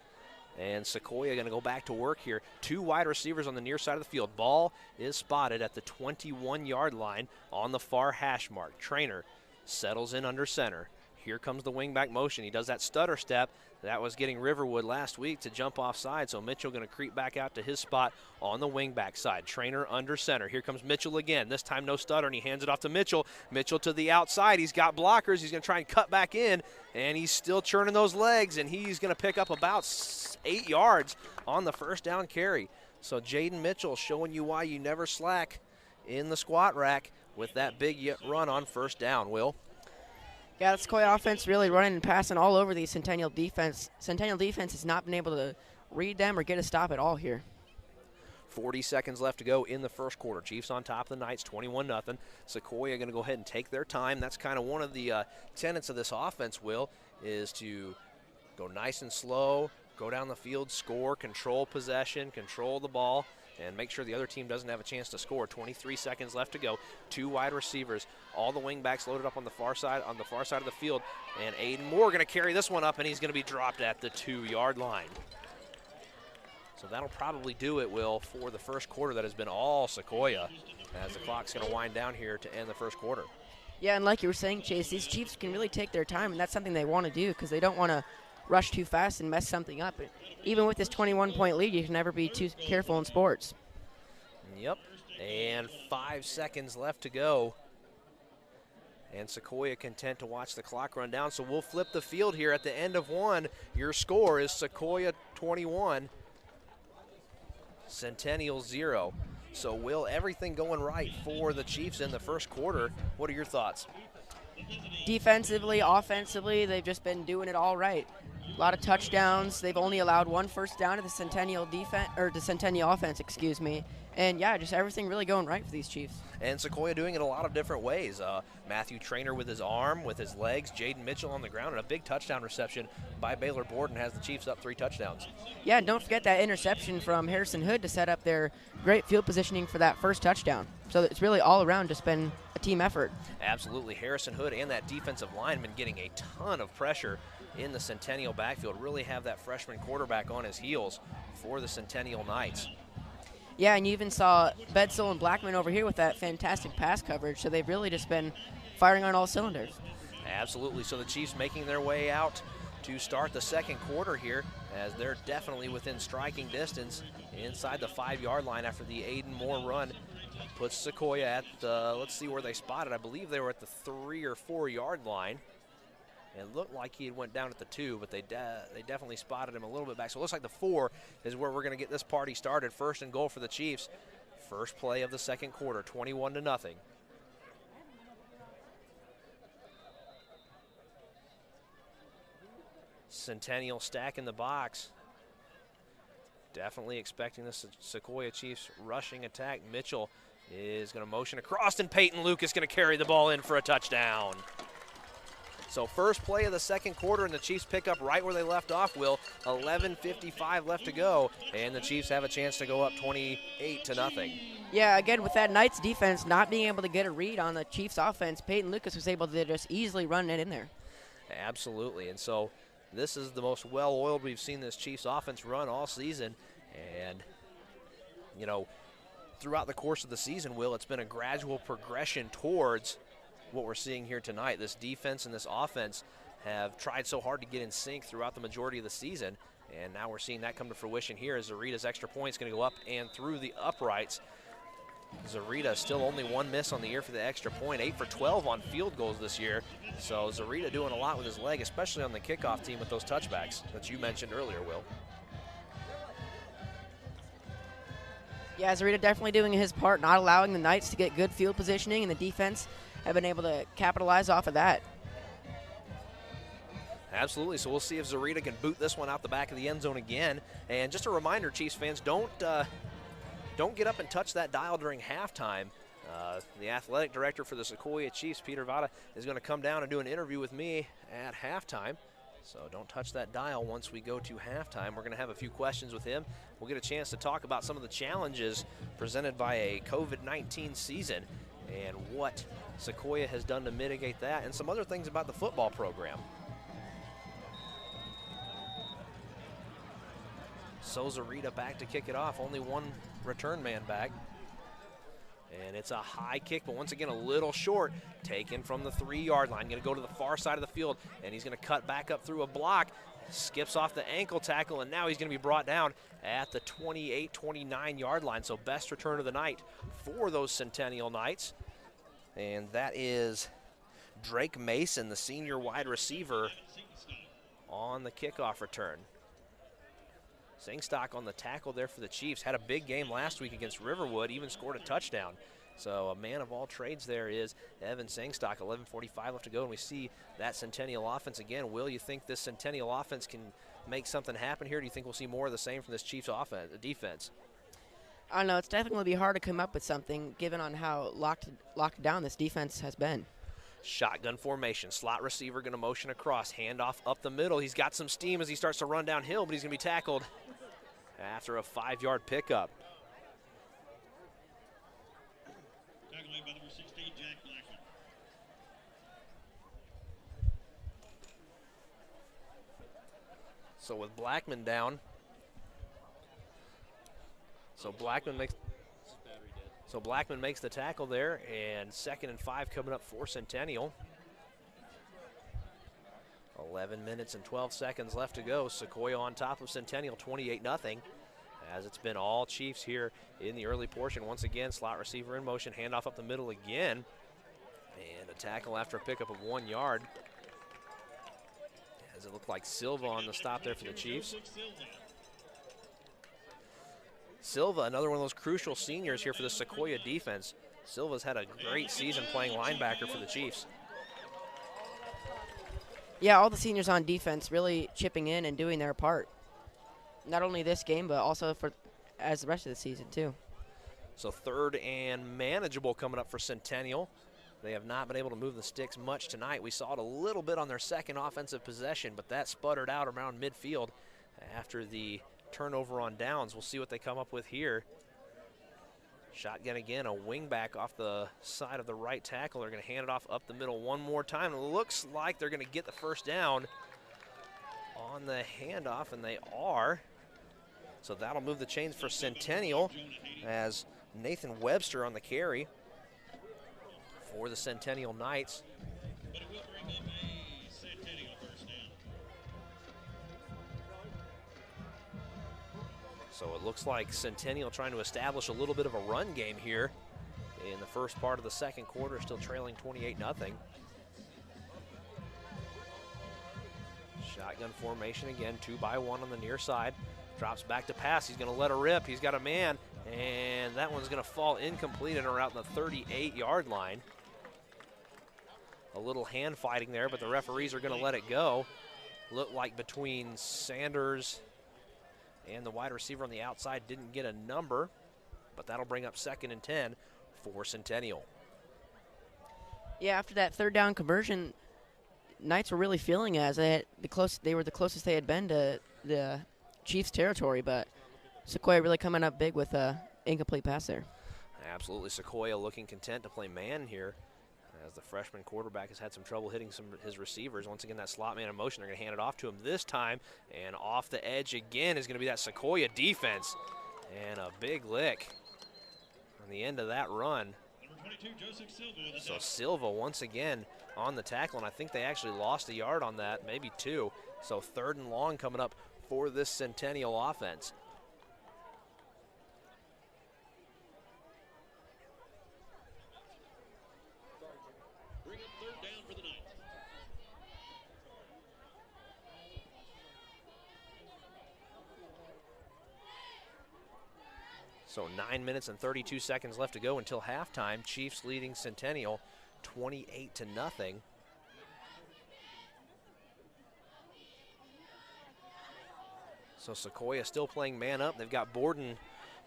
And Sequoyah going to go back to work here. 2 wide receivers on the near side of the field. Ball is spotted at the 21-yard line on the far hash mark. Traynor settles in under center. Here comes the wingback motion. He does that stutter step. That was getting Riverwood last week to jump offside, so Mitchell going to creep back out to his spot on the wingback side. Traynor under center. Here comes Mitchell again. This time no stutter, and he hands it off to Mitchell. Mitchell to the outside. He's got blockers. He's going to try and cut back in, and he's still churning those legs, and he's going to pick up about 8 yards on the first down carry. So Jaden Mitchell showing you why you never slack in the squat rack with that big run on first down, Will. Yeah, the Sequoyah offense really running and passing all over the Centennial defense. Centennial defense has not been able to read them or get a stop at all here. 40 seconds left to go in the first quarter. Chiefs on top of the Knights, 21-0. Sequoyah going to go ahead and take their time. That's kind of one of the tenets of this offense, Will, is to go nice and slow, go down the field, score, control possession, control the ball, and make sure the other team doesn't have a chance to score. 23 seconds left to go. 2 wide receivers, all the wing backs loaded up on the far side of the field, and Aiden Moore going to carry this one up, and he's going to be dropped at the 2-yard line. So that'll probably do it, Will, for the first quarter that has been all Sequoyah, as the clock's going to wind down here to end the first quarter. Yeah, and like you were saying, Chase, these Chiefs can really take their time, and that's something they want to do because they don't want to rush too fast and mess something up. Even with this 21-point lead, you can never be too careful in sports. Yep, and 5 seconds left to go. And Sequoyah content to watch the clock run down. So we'll flip the field here at the end of one. Your score is Sequoyah 21, Centennial 0. So Will, everything going right for the Chiefs in the first quarter. What are your thoughts? Defensively, offensively, they've just been doing it all right. A lot of touchdowns. They've only allowed 1 first down to the Centennial defense, or the Centennial offense, excuse me. And yeah, just everything really going right for these Chiefs. And Sequoyah doing it a lot of different ways. Matthew Traynor with his arm, with his legs, Jaden Mitchell on the ground, and a big touchdown reception by Baylor Borden has the Chiefs up 3 touchdowns. Yeah, and don't forget that interception from Harrison Hood to set up their great field positioning for that first touchdown. So it's really all around just been a team effort. Absolutely. Harrison Hood and that defensive lineman getting a ton of pressure in the Centennial backfield. Really have that freshman quarterback on his heels for the Centennial Knights. Yeah, and you even saw Bedsole and Blackman over here with that fantastic pass coverage, so they've really just been firing on all cylinders. Absolutely. So the Chiefs making their way out to start the second quarter here, as they're definitely within striking distance inside the 5-yard line after the Aiden Moore run. Puts Sequoyah at the, let's see where they spotted. I believe they were at the 3 or 4 yard line. It looked like he went down at the 2, but they definitely spotted him a little bit back. So it looks like the 4 is where we're going to get this party started. First and goal for the Chiefs. First play of the second quarter, 21-0. Centennial stack in the box. Definitely expecting the Sequoyah Chiefs rushing attack. Mitchell is going to motion across, and Peyton Luke is going to carry the ball in for a touchdown. So first play of the second quarter, and the Chiefs pick up right where they left off, Will. 11:55 left to go, and the Chiefs have a chance to go up 28-0. Yeah, again, with that Knights defense not being able to get a read on the Chiefs offense, Peyton Lucas was able to just easily run it in there. Absolutely, and so this is the most well-oiled we've seen this Chiefs offense run all season. And, you know, throughout the course of the season, Will, it's been a gradual progression towards what we're seeing here tonight. This defense and this offense have tried so hard to get in sync throughout the majority of the season, and now we're seeing that come to fruition here as Zarita's extra point is going to go up and through the uprights. Zarita still only 1 miss on the year for the extra point, 8 for 12 on field goals this year. So Zarita doing a lot with his leg, especially on the kickoff team with those touchbacks that you mentioned earlier, Will. Yeah, Zarita definitely doing his part, not allowing the Knights to get good field positioning, and the defense have been able to capitalize off of that. Absolutely, so we'll see if Zarita can boot this one out the back of the end zone again. And just a reminder, Chiefs fans, don't get up and touch that dial during halftime. The athletic director for the Sequoyah Chiefs, Peter Vada, is going to come down and do an interview with me at halftime. So don't touch that dial once we go to halftime. We're going to have a few questions with him. We'll get a chance to talk about some of the challenges presented by a COVID-19 season and what Sequoyah has done to mitigate that, and some other things about the football program. So Zarita back to kick it off. Only 1 return man back. And it's a high kick, but once again a little short. Taken from the 3-yard line. Going to go to the far side of the field, and he's going to cut back up through a block. Skips off the ankle tackle, and now he's going to be brought down at the 28, 29-yard line. So best return of the night for those Centennial Knights. And that is Drake Mason, the senior wide receiver, on the kickoff return. Sangstock on the tackle there for the Chiefs. Had a big game last week against Riverwood, even scored a touchdown. So a man of all trades there is Evan Sangstock. 11:45 left to go, and we see that Centennial offense again. Will, you think this Centennial offense can make something happen here? Do you think we'll see more of the same from this Chiefs defense? I don't know. It's definitely going to be hard to come up with something given on how locked down this defense has been. Shotgun formation. Slot receiver going to motion across. Handoff up the middle. He's got some steam as he starts to run downhill, but he's going to be tackled after a 5-yard pickup. Tackled by number 16, Jack Blackman. So with Blackman down, Blackman makes the tackle there, and 2nd and 5 coming up for Centennial. 11 minutes and 12 seconds left to go. Sequoyah on top of Centennial, 28-0. As it's been all Chiefs here in the early portion. Once again, slot receiver in motion, handoff up the middle again. And a tackle after a pickup of 1 yard. As it looked like Silva on the stop there for the Chiefs. Silva, another one of those crucial seniors here for the Sequoyah defense. Silva's had a great season playing linebacker for the Chiefs. Yeah, all the seniors on defense really chipping in and doing their part. Not only this game, but also as the rest of the season, too. So 3rd and manageable coming up for Centennial. They have not been able to move the sticks much tonight. We saw it a little bit on their 2nd offensive possession, but that sputtered out around midfield after the turnover on downs. We'll see what they come up with here. Shotgun again, a wing back off the side of the right tackle. They're going to hand it off up the middle one more time. It looks like they're going to get the first down on the handoff, and they are. So that'll move the chains for Centennial as Nathan Webster on the carry for the Centennial Knights. But it will bring up a Centennial first down. So it looks like Centennial trying to establish a little bit of a run game here in the first part of the 2nd quarter, still trailing 28-0. Shotgun formation again, 2-by-1 on the near side. Drops back to pass, he's gonna let her rip, he's got a man, and that one's gonna fall incomplete and around the 38-yard line. A little hand fighting there, but the referees are gonna let it go. Looked like between Sanders and the wide receiver on the outside didn't get a number, but that'll bring up 2nd and 10 for Centennial. Yeah, after that 3rd down conversion, Knights were really feeling it as they were the closest they had been to the Chiefs territory, but Sequoyah really coming up big with a incomplete pass there. Absolutely, Sequoyah looking content to play man here as the freshman quarterback has had some trouble hitting his receivers. Once again, that slot man in motion, they're going to hand it off to him this time, and off the edge again is going to be that Sequoyah defense, and a big lick on the end of that run. Number 22, Joseph Silva. So Silva once again on the tackle, and I think they actually lost a yard on that, maybe 2. So 3rd and long coming up for this Centennial offense. Bring up 3rd down for the Knights. So 9 minutes and 32 seconds left to go until halftime. Chiefs leading Centennial 28-0. So Sequoyah still playing man up. They've got Borden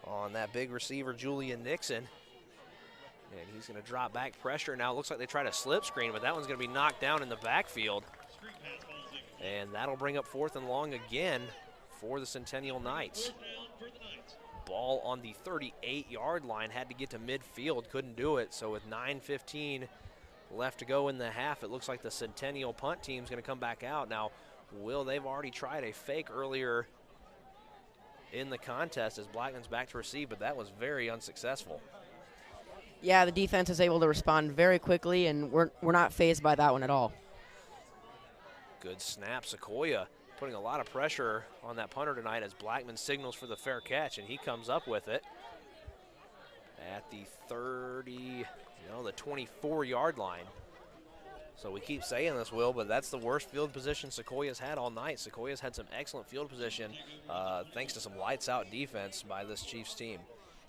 on that big receiver, Julian Nixon. And he's going to drop back pressure. Now it looks like they try to slip screen, but that one's going to be knocked down in the backfield. Screen pass falls in. And that'll bring up 4th and long again for the Centennial Knights. 4th down for the Knights. Ball on the 38-yard line, had to get to midfield, couldn't do it. So with 9:15 left to go in the half, it looks like the Centennial punt team's going to come back out. Now, they've already tried a fake earlier in the contest as Blackman's back to receive, but that was very unsuccessful. Yeah, the defense is able to respond very quickly, and we're not fazed by that one at all. Good snap. Sequoyah putting a lot of pressure on that punter tonight as Blackman signals for the fair catch, and he comes up with it at the 24-yard line. So we keep saying this, Will, but that's the worst field position Sequoyah's had all night. Sequoyah's had some excellent field position thanks to some lights-out defense by this Chiefs team.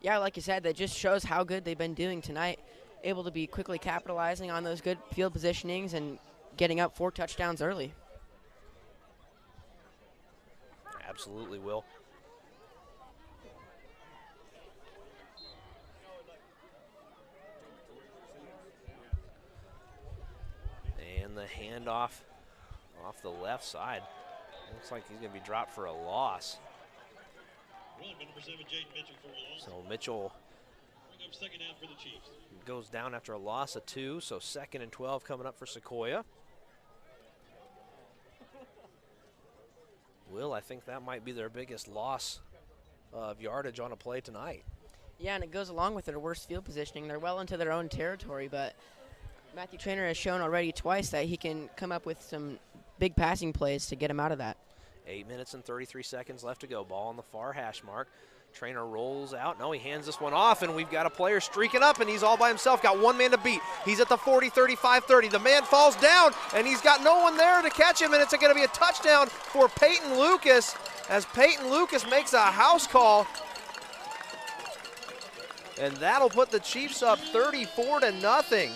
Yeah, like you said, that just shows how good they've been doing tonight, able to be quickly capitalizing on those good field positionings and getting up 4 touchdowns early. Absolutely, Will. And the handoff off the left side. Looks like he's going to be dropped for a loss. So Mitchell goes down after a loss of 2, so 2nd and 12 coming up for Sequoyah. Will, I think that might be their biggest loss of yardage on a play tonight. Yeah, and it goes along with their worst field positioning. They're well into their own territory, but Matthew Traynor has shown already twice that he can come up with some big passing plays to get him out of that. 8 minutes and 33 seconds left to go. Ball on the far hash mark. Traynor rolls out. No, he hands this one off, and we've got a player streaking up, and he's all by himself. Got one man to beat. He's at the 40, 35, 30. The man falls down, and he's got no one there to catch him, and it's going to be a touchdown for Peyton Lucas as Peyton Lucas makes a house call. And that'll put the Chiefs up 34-0.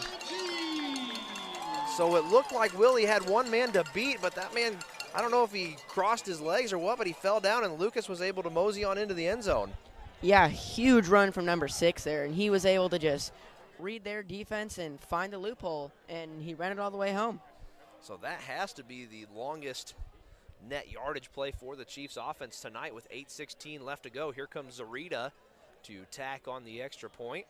So it looked like Willie had one man to beat, but that man, I don't know if he crossed his legs or what, but he fell down, and Lucas was able to mosey on into the end zone. Yeah, huge run from number 6 there, and he was able to just read their defense and find the loophole, and he ran it all the way home. So that has to be the longest net yardage play for the Chiefs offense tonight with 8:16 left to go. Here comes Zarita to tack on the extra point.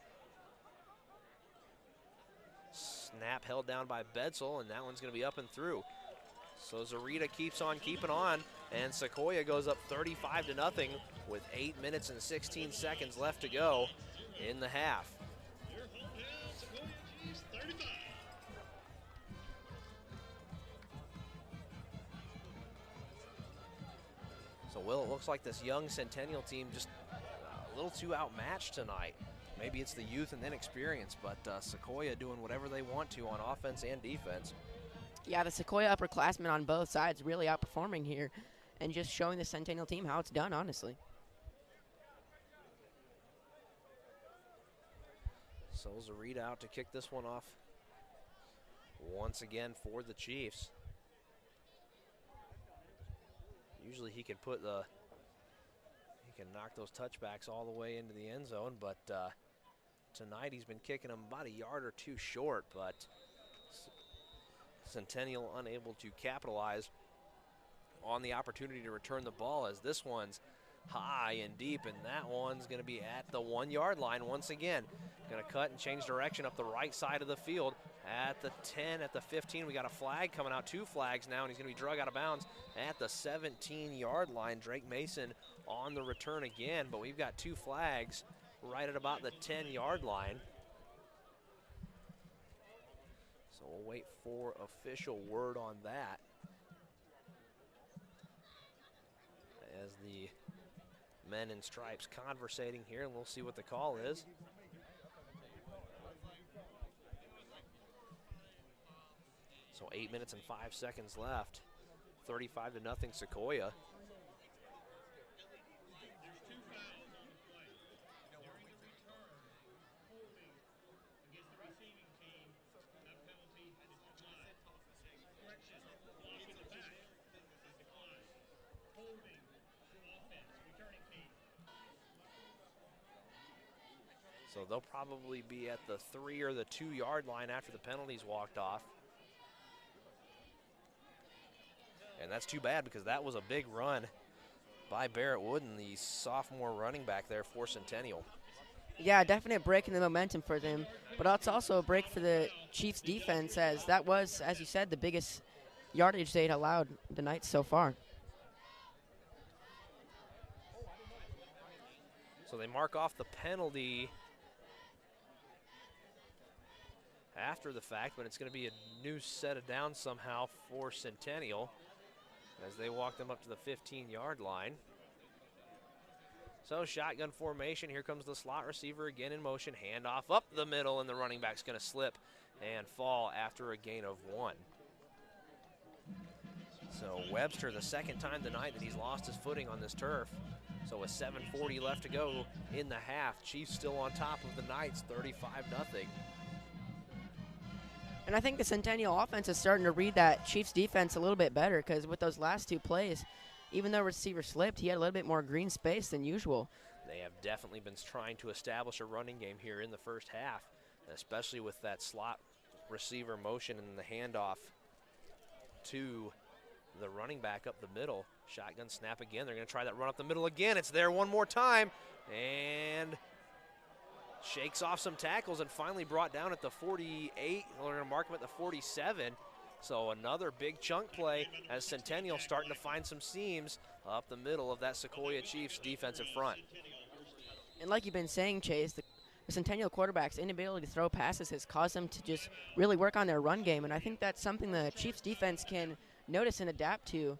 Snap held down by Bedsel, and that one's going to be up and through. So Zarita keeps on keeping on, and Sequoyah goes up 35-0 with 8 minutes and 16 seconds left to go in the half. So, Will, it looks like this young Centennial team just a little too outmatched tonight. Maybe it's the youth and inexperience, but Sequoyah doing whatever they want to on offense and defense. Yeah, the Sequoyah upperclassmen on both sides really outperforming here and just showing the Centennial team how it's done, honestly. So Zarita out to kick this one off once again for the Chiefs. Usually he can knock those touchbacks all the way into the end zone, but tonight he's been kicking them about a yard or two short, but Centennial unable to capitalize on the opportunity to return the ball, as this one's high and deep, and that one's going to be at the 1 yard line once again. Going to cut and change direction up the right side of the field at the 10, at the 15. We got a flag coming out, 2 flags now, and he's going to be drug out of bounds at the 17-yard line. Drake Mason on the return again, but we've got 2 flags right at about the 10-yard line. So we'll wait for official word on that as the men in stripes conversating here, and we'll see what the call is. So 8 minutes and 5 seconds left. 35-0 Sequoyah. So they'll probably be at the 3 or the 2 yard line after the penalties walked off. And that's too bad because that was a big run by Barrett Wooden, the sophomore running back there for Centennial. Yeah, definite break in the momentum for them, but it's also a break for the Chiefs defense, as that was, as you said, the biggest yardage they'd allowed tonight so far. So they mark off the penalty after the fact, but it's going to be a new set of downs somehow for Centennial as they walk them up to the 15-yard line. So shotgun formation, here comes the slot receiver again in motion, handoff up the middle, and the running back's going to slip and fall after a gain of 1. So Webster, the second time tonight that he's lost his footing on this turf. So with 7:40 left to go in the half, Chiefs still on top of the Knights, 35-0. And I think the Centennial offense is starting to read that Chiefs defense a little bit better, because with those last 2 plays, even though receiver slipped, he had a little bit more green space than usual. They have definitely been trying to establish a running game here in the first half, especially with that slot receiver motion and the handoff to the running back up the middle. Shotgun snap again. They're going to try that run up the middle again. It's there one more time and shakes off some tackles and finally brought down at the 48. We're going to mark him at the 47. So another big chunk play as Centennial starting to find some seams up the middle of that Sequoyah Chiefs defensive front. And like you've been saying, Chase, the Centennial quarterback's inability to throw passes has caused them to just really work on their run game. And I think that's something the Chiefs defense can notice and adapt to,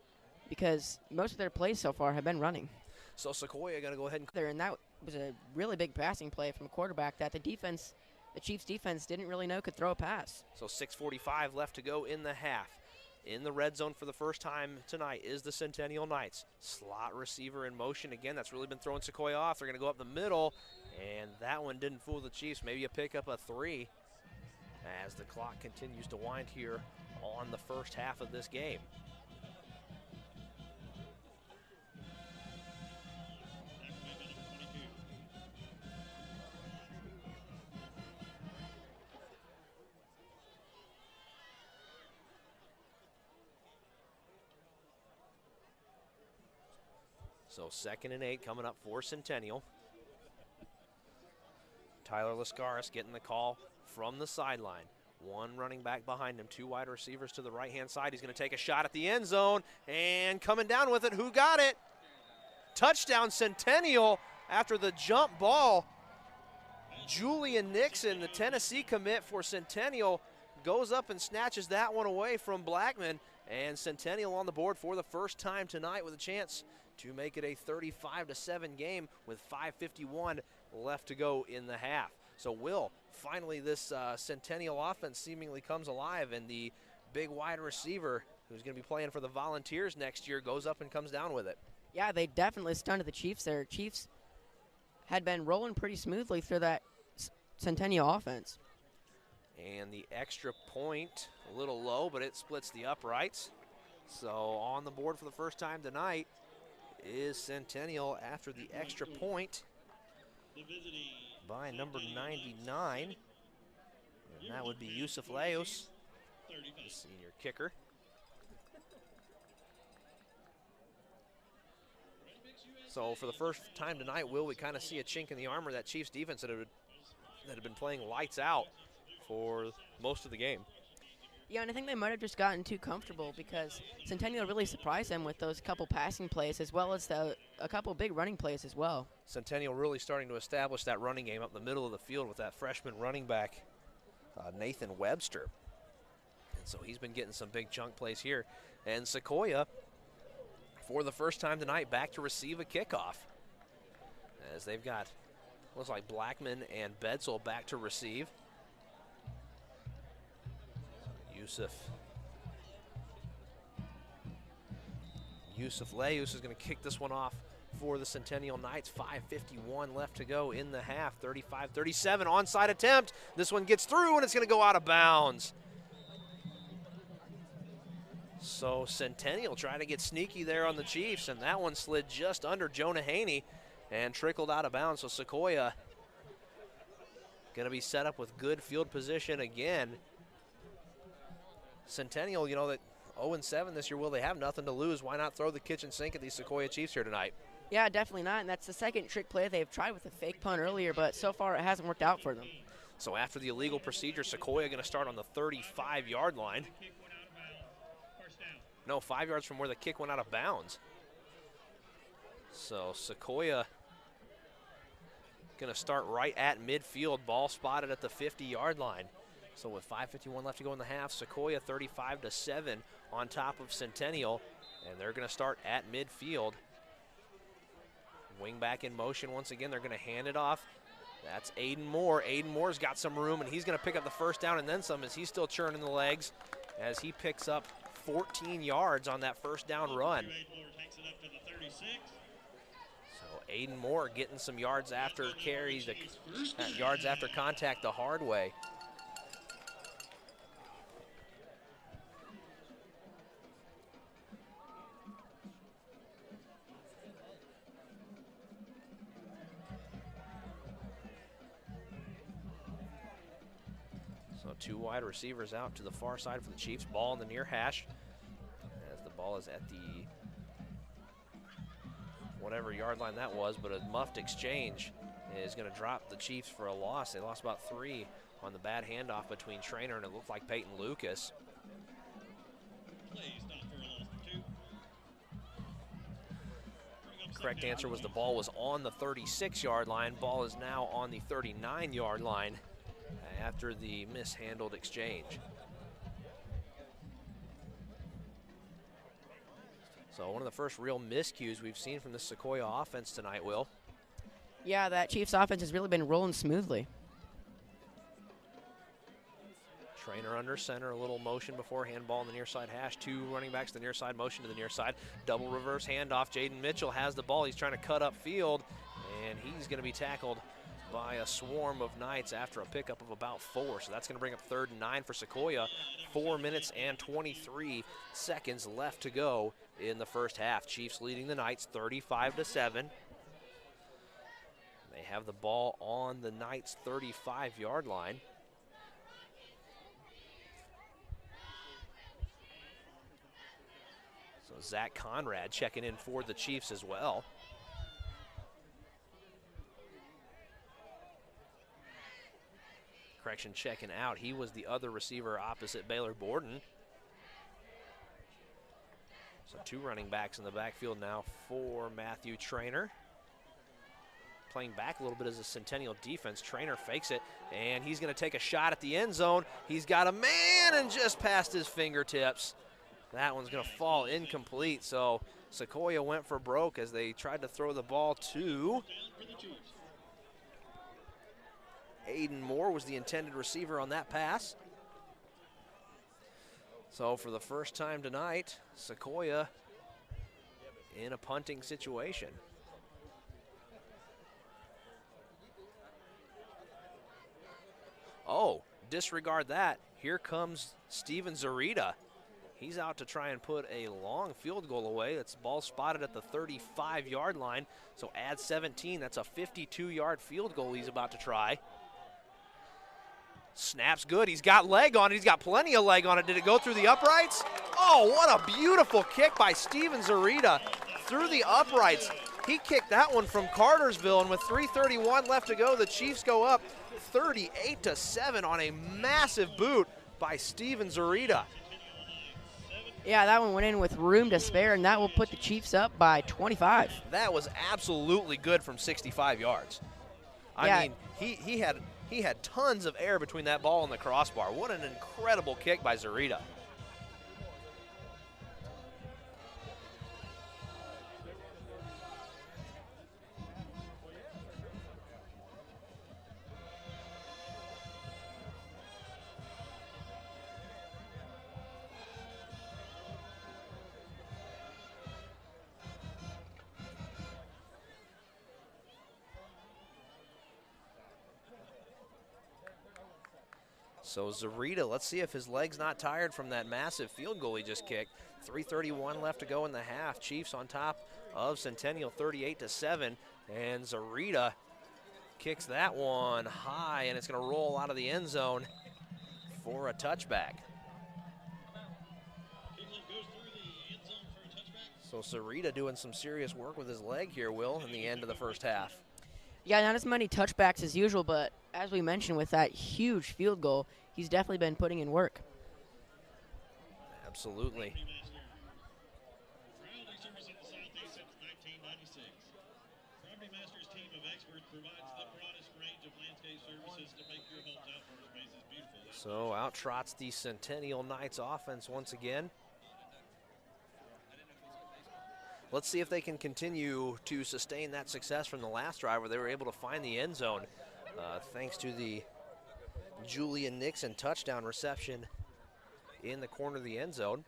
because most of their plays so far have been running. So Sequoyah going to go ahead and that was a really big passing play from a quarterback that the Chiefs defense didn't really know could throw a pass. So 6:45 left to go in the half. In the red zone for the first time tonight is the Centennial Knights. Slot receiver in motion again. That's really been throwing Sequoyah off. They're going to go up the middle, and that one didn't fool the Chiefs. Maybe a pickup of 3 as the clock continues to wind here on the first half of this game. So 2nd and 8 coming up for Centennial. Tyler Lascaris getting the call from the sideline. 1 running back behind him, 2 wide receivers to the right-hand side. He's going to take a shot at the end zone, and coming down with it, who got it? Touchdown Centennial after the jump ball. Julian Nixon, the Tennessee commit for Centennial, goes up and snatches that one away from Blackman, and Centennial on the board for the first time tonight with a chance to make it a 35-7 game with 5:51 left to go in the half. So Will, finally this Centennial offense seemingly comes alive, and the big wide receiver who's going to be playing for the Volunteers next year goes up and comes down with it. Yeah, they definitely stunned the Chiefs there. Chiefs had been rolling pretty smoothly through that Centennial offense. And the extra point, a little low, but it splits the uprights. So on the board for the first time tonight is Centennial after the extra point by number 99. And that would be Yusuf Leos, the senior kicker. So for the first time tonight, Will, we kind of see a chink in the armor of that Chiefs defense that had been playing lights out for most of the game. Yeah, and I think they might have just gotten too comfortable, because Centennial really surprised them with those couple passing plays as well as a couple big running plays as well. Centennial really starting to establish that running game up the middle of the field with that freshman running back, Nathan Webster. And so he's been getting some big chunk plays here. And Sequoyah, for the first time tonight, back to receive a kickoff, as they've got, looks like Blackman and Bedsel back to receive. Yusuf Leus is going to kick this one off for the Centennial Knights. 5:51 left to go in the half. 35-37 onside attempt. This one gets through, and it's going to go out of bounds. So Centennial trying to get sneaky there on the Chiefs, and that one slid just under Jonah Haney and trickled out of bounds. So Sequoyah going to be set up with good field position again. Centennial, you know, that 0-7 this year, Will, they have nothing to lose. Why not throw the kitchen sink at these Sequoyah Chiefs here tonight? Yeah, definitely not, and that's the second trick play they've tried with a fake punt earlier, but so far it hasn't worked out for them. So after the illegal procedure, Sequoyah going to start on the 35-yard line. No, 5 yards from where the kick went out of bounds. So Sequoyah going to start right at midfield, ball spotted at the 50-yard line. So with 5:51 left to go in the half, Sequoyah 35-7 on top of Centennial, and they're going to start at midfield. Wing back in motion once again. They're going to hand it off. That's Aiden Moore. Aiden Moore's got some room, and he's going to pick up the first down and then some as he's still churning the legs as he picks up 14 yards on that first down run. So Aiden Moore getting some yards after carries, yards after contact the hard way. So two wide receivers out to the far side for the Chiefs. Ball in the near hash as the ball is at the whatever yard line that was, but a muffed exchange is going to drop the Chiefs for a loss. They lost about 3 on the bad handoff between Traynor and it looked like Peyton Lucas. Correct answer was the ball was on the 36-yard line. Ball is now on the 39-yard line after the mishandled exchange. So one of the first real miscues we've seen from the Sequoyah offense tonight, Will. Yeah, that Chiefs offense has really been rolling smoothly. Traynor under center, a little motion beforehand, ball in the near side hash. 2 running backs to the near side, motion to the near side. Double reverse handoff. Jaden Mitchell has the ball. He's trying to cut up field, and he's going to be tackled by a swarm of Knights after a pickup of about 4. So that's going to bring up 3rd and 9 for Sequoyah. 4 minutes and 23 seconds left to go in the first half. Chiefs leading the Knights 35-7. They have the ball on the Knights' 35-yard line. So Zach Conrad checking in for the Chiefs as well. Correction, checking out. He was the other receiver opposite Baylor Borden. So 2 running backs in the backfield now for Matthew Traynor. Playing back a little bit as a Centennial defense. Traynor fakes it, and he's going to take a shot at the end zone. He's got a man and just past his fingertips. That one's going to fall incomplete. So Sequoyah went for broke as they tried to throw the ball to Aiden Moore was the intended receiver on that pass. So for the first time tonight, Sequoyah in a punting situation. Oh, disregard that. Here comes Steven Zarita. He's out to try and put a long field goal away. That's ball spotted at the 35-yard line. So add 17. That's a 52-yard field goal he's about to try. Snaps good. He's got leg on it. He's got plenty of leg on it. Did it go through the uprights? Oh, what a beautiful kick by Steven Zarita through the uprights. He kicked that one from Cartersville, and with 3:31 left to go, the Chiefs go up 38-7 on a massive boot by Steven Zarita. Yeah, that one went in with room to spare, and that will put the Chiefs up by 25. That was absolutely good from 65 yards. I mean, he had tons of air between that ball and the crossbar. What an incredible kick by Zarita. So Zarita, let's see if his leg's not tired from that massive field goal he just kicked. 3:31 left to go in the half. Chiefs on top of Centennial 38-7. And Zarita kicks that one high, and it's going to roll out of the end zone for a touchback. So Zarita doing some serious work with his leg here, Will, in the end of the first half. Yeah, not as many touchbacks as usual, but as we mentioned with that huge field goal, he's definitely been putting in work. Absolutely. Proudly servicing the Southeast since 1996. Property Masters team of experts provides the broadest range of landscape services to make your home's outdoor spaces beautiful. So out trots the Centennial Knights offense once again. Let's see if they can continue to sustain that success from the last drive where they were able to find the end zone thanks to the Julian Nixon touchdown reception in the corner of the end zone.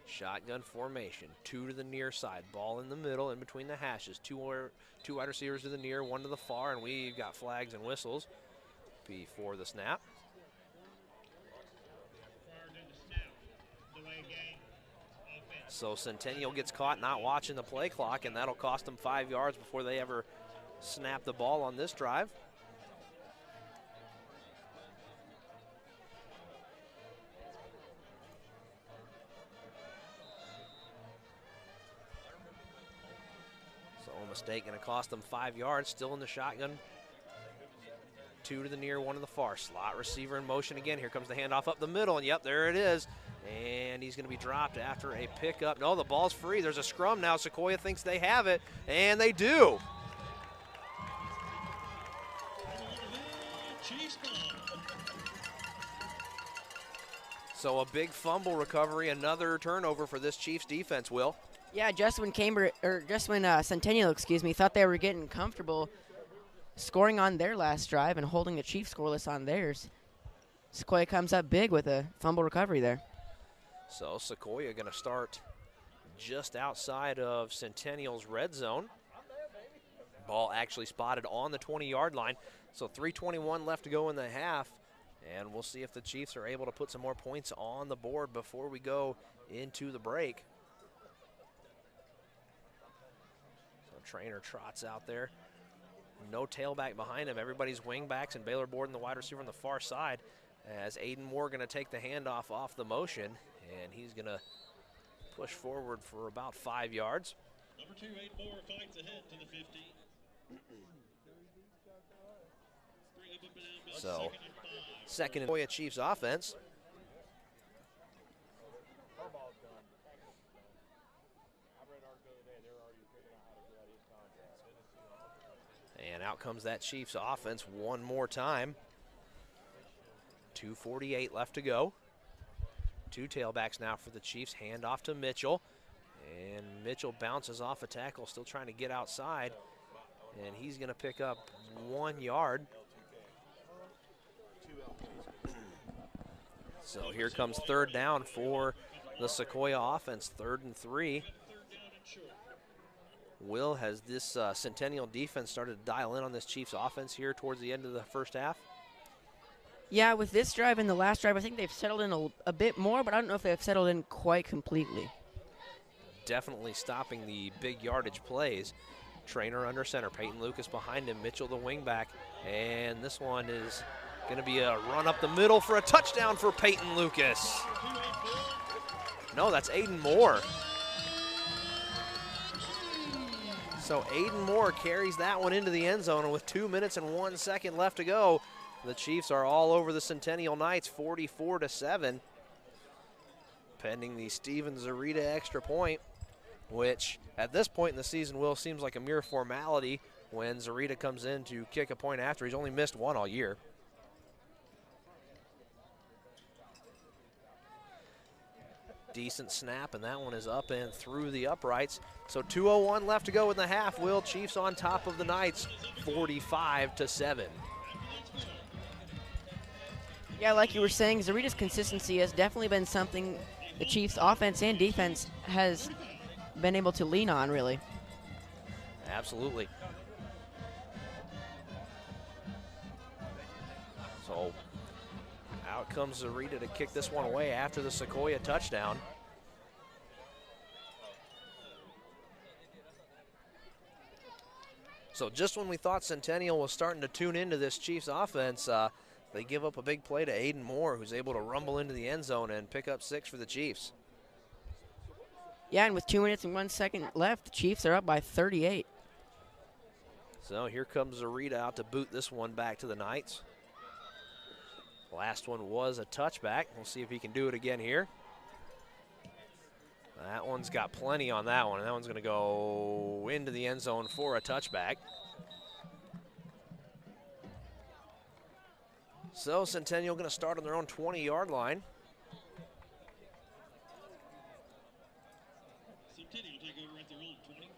Shotgun formation, 2 to the near side, ball in the middle, in between the hashes. Two wide receivers to the near, 1 to the far, and we've got flags and whistles before the snap. So Centennial gets caught not watching the play clock, and that'll cost them 5 yards before they ever snap the ball on this drive. So a mistake going to cost them 5 yards, still in the shotgun. 2 to the near, 1 to the far. Slot receiver in motion again. Here comes the handoff up the middle, and yep, there it is. And he's going to be dropped after a pickup. No, the ball's free. There's a scrum now. Sequoyah thinks they have it, and they do. So a big fumble recovery, another turnover for this Chiefs defense, Will. Yeah, just when Centennial, thought they were getting comfortable scoring on their last drive and holding the Chiefs scoreless on theirs, Sequoyah comes up big with a fumble recovery there. So Sequoyah going to start just outside of Centennial's red zone. Ball actually spotted on the 20-yard line. So 3:21 left to go in the half. And we'll see if the Chiefs are able to put some more points on the board before we go into the break. So Traynor trots out there. No tailback behind him. Everybody's wingbacks, and Baylor Borden, the wide receiver on the far side, as Aiden Moore going to take the handoff off the motion, and he's going to push forward for about 5 yards. Number 2, Aiden Moore fights ahead to the 50. So, second and Sequoyah Chiefs offense. And out comes that Chiefs offense one more time. 2:48 left to go. 2 tailbacks now for the Chiefs. Hand off to Mitchell. And Mitchell bounces off a tackle, still trying to get outside. And he's going to pick up 1 yard. So here comes third down for the Sequoyah offense, 3rd and 3. Will, has this Centennial defense started to dial in on this Chiefs offense here towards the end of the first half? Yeah, with this drive and the last drive, I think they've settled in a bit more, but I don't know if they've settled in quite completely. Definitely stopping the big yardage plays. Traynor under center, Peyton Lucas behind him, Mitchell the wingback, and this one is going to be a run up the middle for a touchdown for Peyton Lucas. No, that's Aiden Moore. So Aiden Moore carries that one into the end zone, and with 2 minutes and 1 second left to go, the Chiefs are all over the Centennial Knights, 44-7, pending the Steven Zarita extra point, which at this point in the season, Will, seems like a mere formality when Zarita comes in to kick a point after. He's only missed one all year. Decent snap, and that one is up and through the uprights. So 2:01 left to go in the half. Will, Chiefs on top of the Knights, 45-7. Yeah, like you were saying, Zarita's consistency has definitely been something the Chiefs' offense and defense has been able to lean on, really. Absolutely. So out comes Zarita to kick this one away after the Sequoyah touchdown. So just when we thought Centennial was starting to tune into this Chiefs offense, they give up a big play to Aiden Moore, who's able to rumble into the end zone and pick up 6 for the Chiefs. Yeah, and with 2 minutes and 1 second left, the Chiefs are up by 38. So here comes Zarita out to boot this one back to the Knights. Last one was a touchback. We'll see if he can do it again here. That one's got plenty on that one, and that one's going to go into the end zone for a touchback. So Centennial going to start on their own 20-yard line. Centennial take over at their own 20.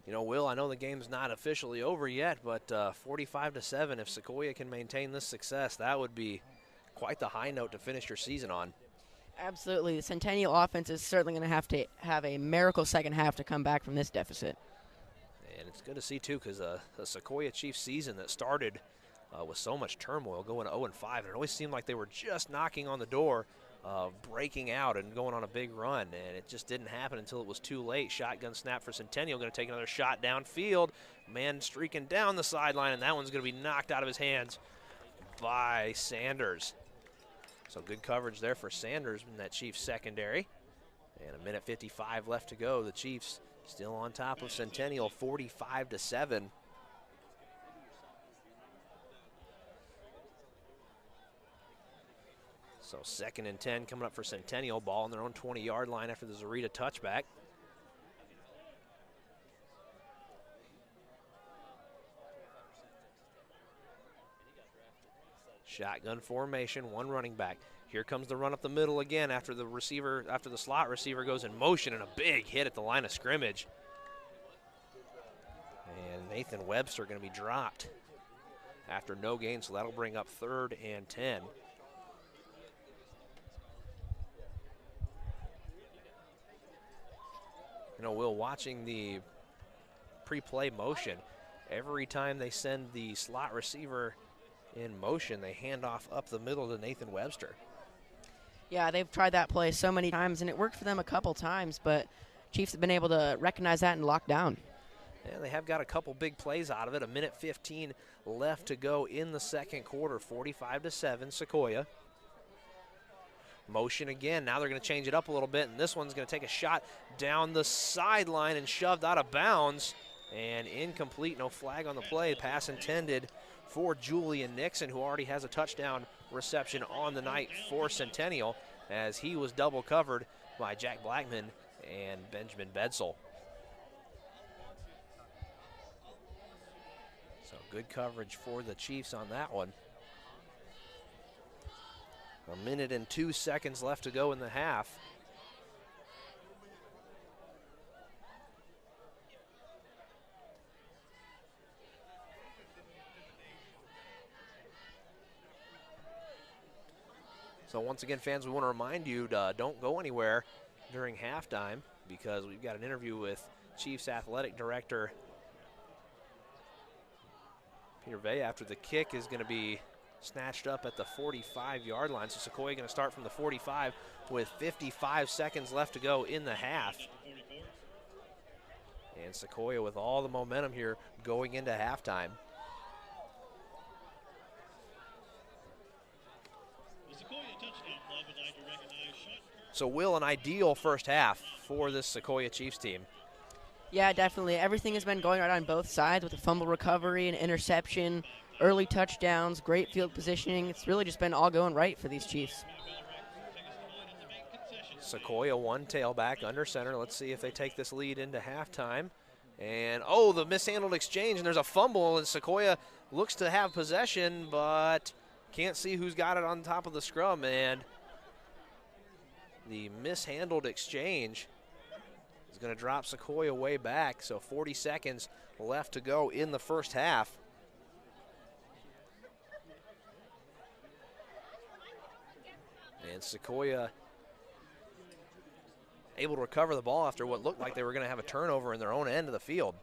You know, Will, I know the game's not officially over yet, but 45-7, if Sequoyah can maintain this success, that would be quite the high note to finish your season on. Absolutely. The Centennial offense is certainly going to have a miracle second half to come back from this deficit. And it's good to see, too, because the Sequoyah Chiefs season that started with so much turmoil, going to 0-5, and it always seemed like they were just knocking on the door, breaking out and going on a big run, and it just didn't happen until it was too late. Shotgun snap for Centennial, going to take another shot downfield. Man streaking down the sideline, and that one's going to be knocked out of his hands by Sanders. So good coverage there for Sanders in that Chiefs secondary. And 1:55 left to go. The Chiefs still on top of Centennial, 45-7. So 2nd and 10 coming up for Centennial. Ball on their own 20-yard line after the Zarita touchback. Shotgun formation, one running back. Here comes the run up the middle again after the slot receiver goes in motion, and a big hit at the line of scrimmage. And Nathan Webster going to be dropped after no gain, so that'll bring up 3rd and 10. You know, Will, watching the pre-play motion, every time they send the slot receiver in motion, they hand off up the middle to Nathan Webster. Yeah, they've tried that play so many times, and it worked for them a couple times, but Chiefs have been able to recognize that and lock down. Yeah, they have got a couple big plays out of it. 1:15 left to go in the second quarter, 45-7, Sequoyah. Motion again. Now they're going to change it up a little bit, and this one's going to take a shot down the sideline and shoved out of bounds. And incomplete, no flag on the play. Pass intended for Julian Nixon, who already has a touchdown reception on the night for Centennial, as he was double covered by Jack Blackman and Benjamin Bedsel. So good coverage for the Chiefs on that one. 1 minute and 2 seconds left to go in the half. So once again, fans, we want to remind you to don't go anywhere during halftime, because we've got an interview with Chiefs Athletic Director Peter Vey after the kick is going to be snatched up at the 45-yard line. So Sequoyah going to start from the 45 with 55 seconds left to go in the half. And Sequoyah with all the momentum here going into halftime. So Will, an ideal first half for this Sequoyah Chiefs team. Yeah, definitely. Everything has been going right on both sides with a fumble recovery, an interception, early touchdowns, great field positioning. It's really just been all going right for these Chiefs. Sequoyah one tailback under center. Let's see if they take this lead into halftime. And, oh, the mishandled exchange, and there's a fumble, and Sequoyah looks to have possession, but can't see who's got it on top of the scrum, and the mishandled exchange is going to drop Sequoyah way back. So 40 seconds left to go in the first half. And Sequoyah able to recover the ball after what looked like they were going to have a turnover in their own end of the field.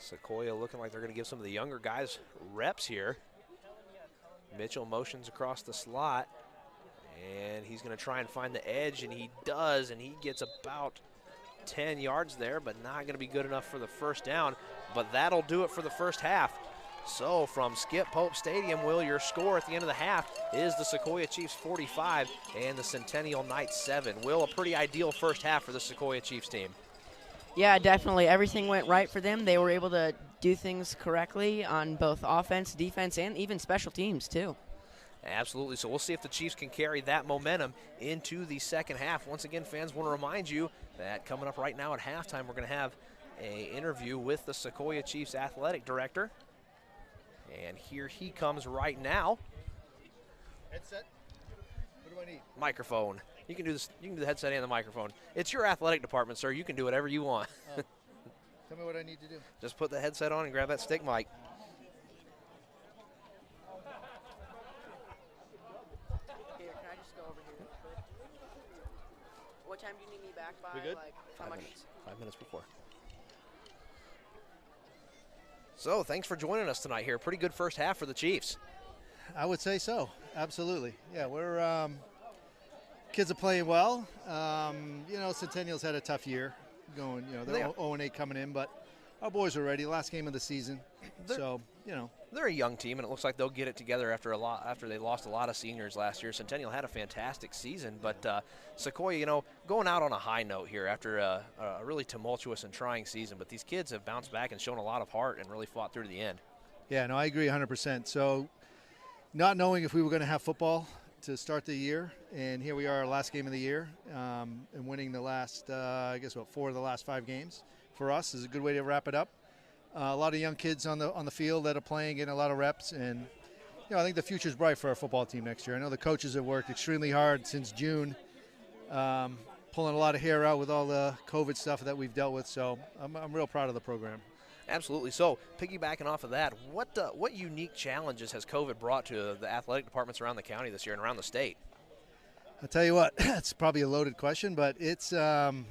Sequoyah looking like they're going to give some of the younger guys reps here. Mitchell motions across the slot, and he's going to try and find the edge, and he does, and he gets about 10 yards there, but not going to be good enough for the first down. But that'll do it for the first half. So from Skip Pope Stadium, Will, your score at the end of the half is the Sequoyah Chiefs 45 and the Centennial Knights 7. Will, a pretty ideal first half for the Sequoyah Chiefs team. Yeah, definitely. Everything went right for them. They were able to do things correctly on both offense, defense, and even special teams, too. Absolutely. So we'll see if the Chiefs can carry that momentum into the second half. Once again, fans, want to remind you that coming up right now at halftime, we're going to have an interview with the Sequoyah Chiefs athletic director. And here he comes right now. Headset. What do I need? Microphone. You can do this. You can do the headset and the microphone. It's your athletic department, sir. You can do whatever you want. Oh. Tell me what I need to do. Just put the headset on and grab that stick mic. Here, can I just go over here real quick? What time do you need me back by? We good? Like, how 5 much? minutes. 5 minutes before. So, thanks for joining us tonight here. Pretty good first half for the Chiefs. I would say so. Absolutely. Yeah, we're kids are playing well. Centennial's had a tough year going. They're 0-8 coming in, but our boys are ready. Last game of the season. They're a young team, and it looks like they'll get it together after they lost a lot of seniors last year. Centennial had a fantastic season, but Sequoyah, going out on a high note here after a really tumultuous and trying season. But these kids have bounced back and shown a lot of heart and really fought through to the end. Yeah, no, I agree 100%. So, not knowing if we were going to have football to start the year, and here we are, our last game of the year, and winning the last, 4 of the last 5 games for us is a good way to wrap it up. A lot of young kids on the field that are playing, getting a lot of reps, and I think the future's bright for our football team next year. I know the coaches have worked extremely hard since June, pulling a lot of hair out with all the COVID stuff that we've dealt with. So I'm real proud of the program. Absolutely. So, piggybacking off of that, what unique challenges has COVID brought to the athletic departments around the county this year and around the state? I'll tell you what, it's probably a loaded question, but it's unlike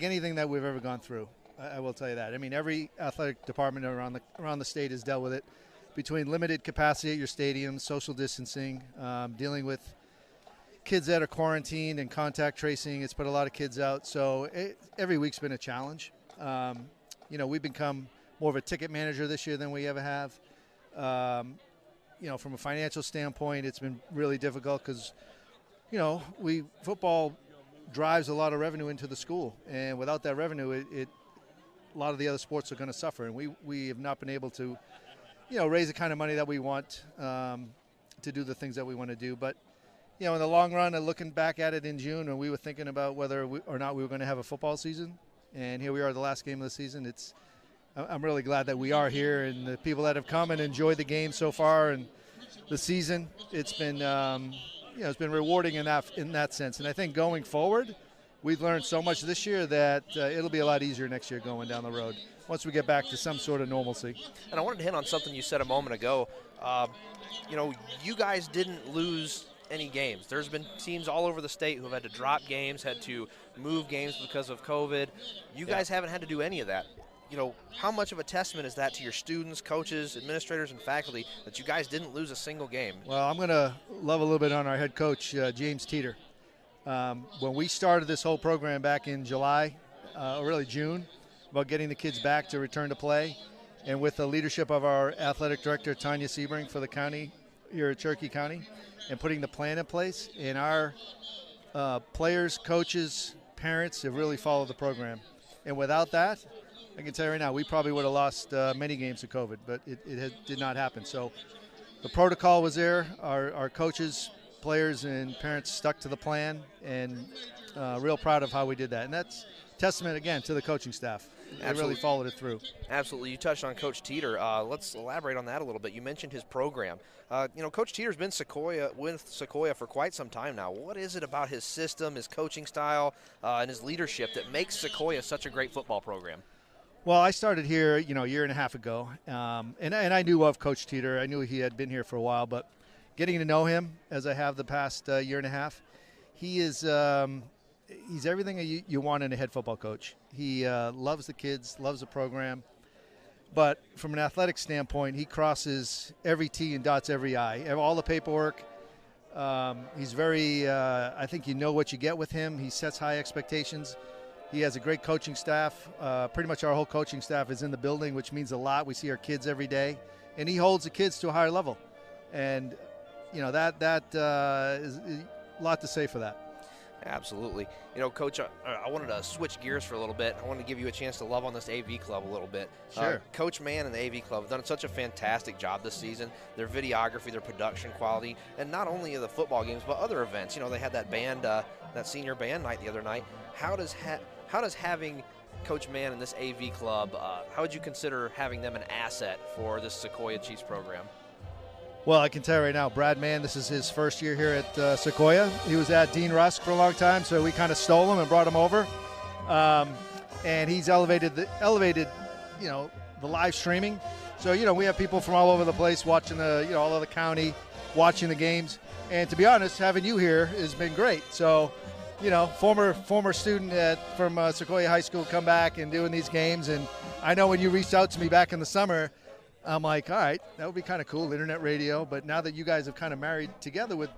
anything that we've ever gone through. I will tell you that. I mean, every athletic department around the state has dealt with it, between limited capacity at your stadiums, social distancing, dealing with kids that are quarantined and contact tracing. It's put a lot of kids out. So every week's been a challenge. We've become more of a ticket manager this year than we ever have. From a financial standpoint, it's been really difficult because, football drives a lot of revenue into the school. And without that revenue, a lot of the other sports are going to suffer. And we have not been able to, raise the kind of money that we want to do the things that we want to do. But, in the long run, and looking back at it in June when we were thinking about whether or not we were going to have a football season, and here we are, the last game of the season. I'm really glad that we are here, and the people that have come and enjoyed the game so far and the season. It's been, it's been rewarding in that sense. And I think going forward, we've learned so much this year that it'll be a lot easier next year going down the road once we get back to some sort of normalcy. And I wanted to hit on something you said a moment ago. You guys didn't lose any games. There's been teams all over the state who have had to drop games, had to move games because of COVID. You guys haven't had to do any of that. How much of a testament is that to your students, coaches, administrators, and faculty that you guys didn't lose a single game? Well, I'm going to love a little bit on our head coach, James Teeter. When we started this whole program back in July, really June, about getting the kids back to return to play, and with the leadership of our athletic director, Tanya Sebring, for the county here at Cherokee County, and putting the plan in place, and our players, coaches, parents have really followed the program. And without that, I can tell you right now, we probably would have lost many games to COVID, but it did not happen. So the protocol was there. Our coaches, players, and parents stuck to the plan, and real proud of how we did that. And that's testament, again, to the coaching staff. They really followed it through. Absolutely. You touched on Coach Teeter. Let's elaborate on that a little bit. You mentioned his program. Coach Teeter's been with Sequoyah for quite some time now. What is it about his system, his coaching style, and his leadership that makes Sequoyah such a great football program? Well, I started here, a year and a half ago, and I knew of Coach Teeter. I knew he had been here for a while, but getting to know him as I have the past year and a half, he is he's everything you want in a head football coach. He loves the kids, loves the program, but from an athletic standpoint, he crosses every T and dots every I. All the paperwork. He's very, I think you know what you get with him. He sets high expectations. He has a great coaching staff. Pretty much our whole coaching staff is in the building, which means a lot. We see our kids every day, and he holds the kids to a higher level. And, that is a lot to say for that. Absolutely. You know, Coach, I wanted to switch gears for a little bit. I wanted to give you a chance to love on this AV club a little bit. Sure. Coach Mann and the AV club have done such a fantastic job this season. Their videography, their production quality, and not only of the football games, but other events. You know, they had that band, that senior band night the other night. How does having Coach Mann and this AV club, how would you consider having them an asset for this Sequoyah Chiefs program? Well, I can tell you right now, Brad Mann, this is his first year here at Sequoyah. He was at Dean Rusk for a long time, so we kind of stole him and brought him over. And he's elevated, you know, the live streaming. So, you know, we have people from all over the place watching all over the county, watching the games. And to be honest, having you here has been great. So, you know, former student from Sequoyah High School come back and doing these games. And I know when you reached out to me back in the summer, I'm like, all right, that would be kind of cool, internet radio. But now that you guys have kind of married together with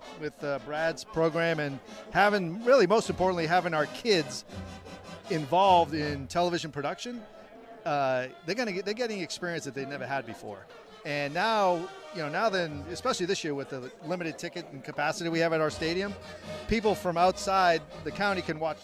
Brad's program and having, really most importantly, having our kids involved in television production, they're getting experience that they never had before. And now, you know, now then, especially this year with the limited ticket and capacity we have at our stadium, people from outside the county can watch.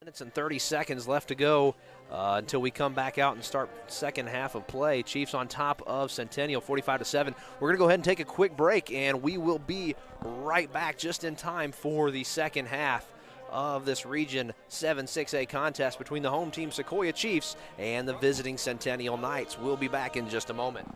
Minutes and 30 seconds left to go until we come back out and start second half of play. Chiefs on top of Centennial 45-7. We're going to go ahead and take a quick break, and we will be right back just in time for the second half of this Region 7 6A contest between the home team Sequoyah Chiefs and the visiting Centennial Knights. We'll be back in just a moment.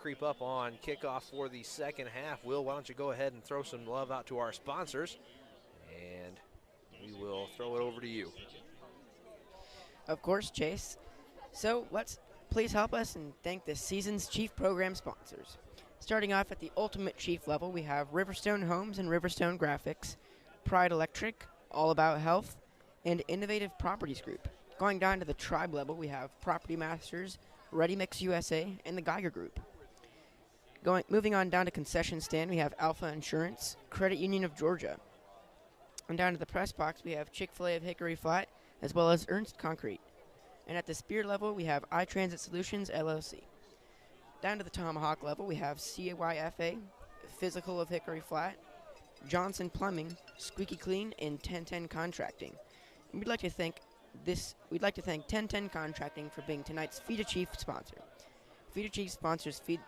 creep up on kickoff for the second half. Will, why don't you go ahead and throw some love out to our sponsors, and we will throw it over to you. Of course, Chase. So let's please help us and thank this season's Chief Program sponsors. Starting off at the Ultimate Chief level, we have Riverstone Homes and Riverstone Graphics, Pride Electric, All About Health, and Innovative Properties Group. Going down to the Tribe level, we have Property Masters, Ready Mix USA, and the Geiger Group. Moving on down to Concession Stand, we have Alpha Insurance, Credit Union of Georgia. And down to the Press Box, we have Chick-fil-A of Hickory Flat, as well as Ernst Concrete. And at the Spear level, we have iTransit Solutions, LLC. Down to the Tomahawk level, we have CYFA, Physical of Hickory Flat, Johnson Plumbing, Squeaky Clean, and 1010 Contracting. And we'd like to thank 1010 Contracting for being tonight's Feed a Chief sponsor. Feed a Chief sponsors feed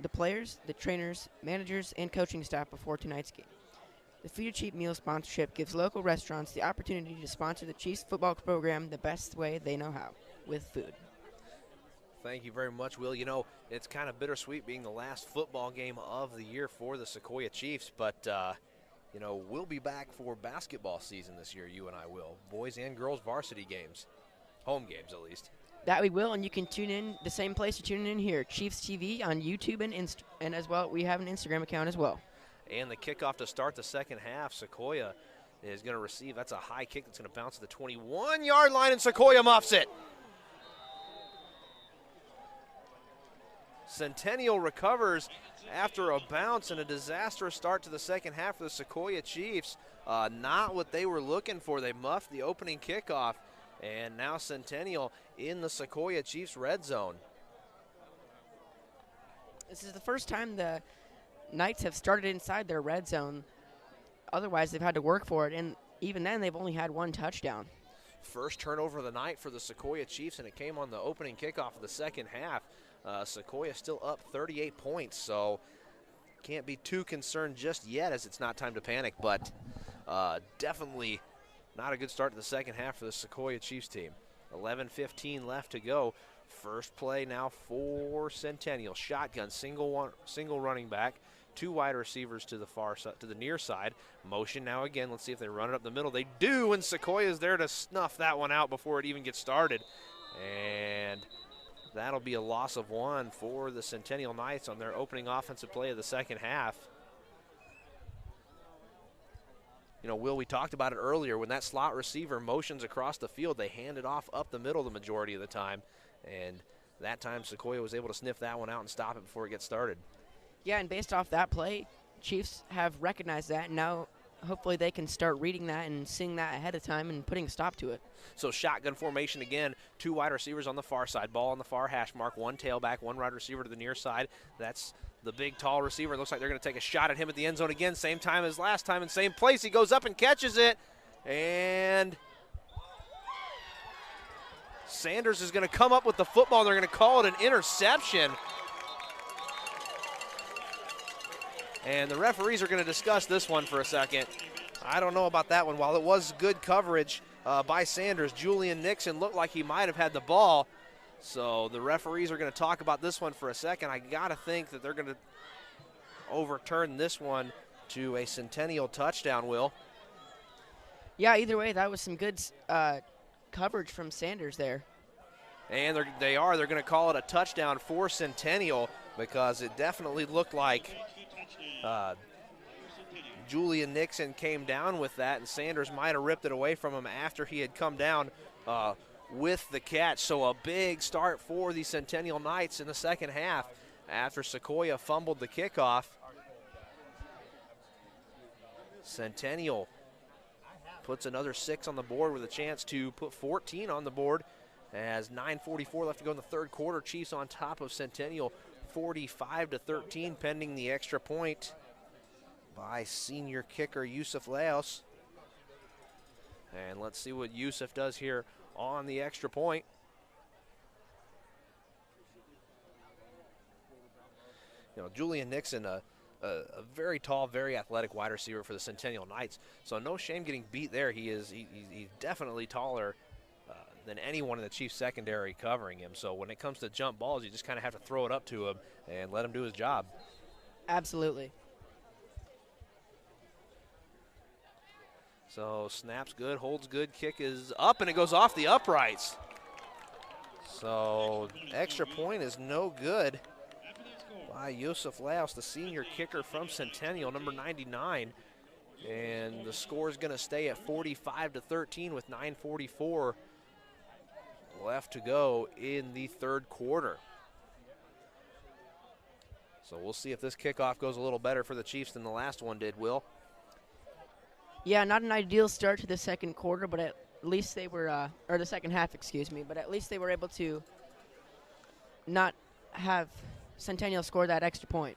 the players, the trainers, managers, and coaching staff before tonight's game. The Feed a Chief meal sponsorship gives local restaurants the opportunity to sponsor the Chiefs football program the best way they know how, with food. Thank you very much, Will. You know, it's kind of bittersweet being the last football game of the year for the Sequoyah Chiefs, but, you know, we'll be back for basketball season this year, you and I will. Boys and girls varsity games, home games at least. That we will, and you can tune in the same place you're tuning in here, Chiefs TV on YouTube and as well, we have an Instagram account as well. And the kickoff to start the second half, Sequoyah is going to receive. That's a high kick that's going to bounce to the 21-yard line, and Sequoyah muffs it. Centennial recovers after a bounce and a disastrous start to the second half for the Sequoyah Chiefs. Not what they were looking for. They muffed the opening kickoff, and now Centennial in the Sequoyah Chiefs red zone. This is the first time the Knights have started inside their red zone. Otherwise, they've had to work for it, and even then, they've only had one touchdown. First turnover of the night for the Sequoyah Chiefs, and it came on the opening kickoff of the second half. Sequoyah still up 38 points, so can't be too concerned just yet as it's not time to panic, but definitely not a good start to the second half for the Sequoyah Chiefs team. 11:15 left to go. First play now for Centennial. Shotgun, single running back, two wide receivers to the far side, to the near side. Motion now again. Let's see if they run it up the middle. They do, and Sequoiah's there to snuff that one out before it even gets started. And that'll be a loss of one for the Centennial Knights on their opening offensive play of the second half. You know, Will, we talked about it earlier. When that slot receiver motions across the field, they hand it off up the middle the majority of the time. And that time, Sequoyah was able to sniff that one out and stop it before it gets started. Yeah, and based off that play, Chiefs have recognized that, and now hopefully they can start reading that and seeing that ahead of time and putting a stop to it. So shotgun formation again, two wide receivers on the far side, ball on the far hash mark, one tailback, one wide receiver to the near side. That's the big, tall receiver. It looks like they're going to take a shot at him at the end zone again, same time as last time and same place. He goes up and catches it, and Sanders is going to come up with the football. They're going to call it an interception. And the referees are going to discuss this one for a second. I don't know about that one. While it was good coverage by Sanders, Julian Nixon looked like he might have had the ball. So the referees are going to talk about this one for a second. I got to think that they're going to overturn this one to a Centennial touchdown, Will. Yeah, either way, that was some good coverage from Sanders there. And they're going to call it a touchdown for Centennial because it definitely looked like Julian Nixon came down with that, and Sanders might have ripped it away from him after he had come down with the catch. So a big start for the Centennial Knights in the second half after Sequoyah fumbled the kickoff. Centennial puts another 6 on the board with a chance to put 14 on the board as 9:44 left to go in the third quarter. Chiefs on top of Centennial 45-13 pending the extra point by senior kicker Yusuf Laos. And let's see what Yusuf does here on the extra point. You know, Julian Nixon, a very tall, very athletic wide receiver for the Centennial Knights. So no shame getting beat there. He's definitely taller than anyone in the Chiefs secondary covering him. So when it comes to jump balls, you just kind of have to throw it up to him and let him do his job. Absolutely. So snaps good, holds good, kick is up, and it goes off the uprights. So extra point is no good by Yusuf Laos, the senior kicker from Centennial, number 99. And the score is going to stay at 45-13 with 9:44 left to go in the third quarter. So we'll see if this kickoff goes a little better for the Chiefs than the last one did, Will. Yeah, not an ideal start to the second quarter, but at least they were, or the second half, excuse me, but at least they were able to not have Centennial score that extra point.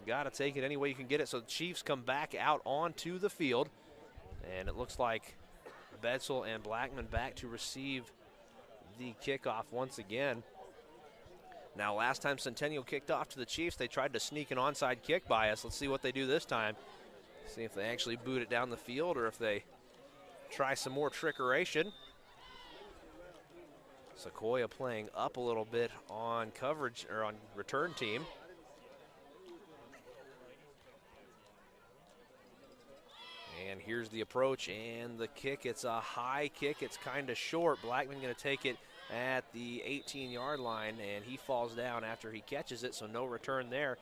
Got to take it any way you can get it. So the Chiefs come back out onto the field, and it looks like Bedsel and Blackman back to receive the kickoff once again. Now, last time Centennial kicked off to the Chiefs, they tried to sneak an onside kick by us. Let's see what they do this time. See if they actually boot it down the field or if they try some more trickeration. Sequoyah playing up a little bit on coverage, or on return team. And here's the approach and the kick. It's a high kick. It's kind of short. Blackman going to take it at the 18-yard line, and he falls down after he catches it, so no return there.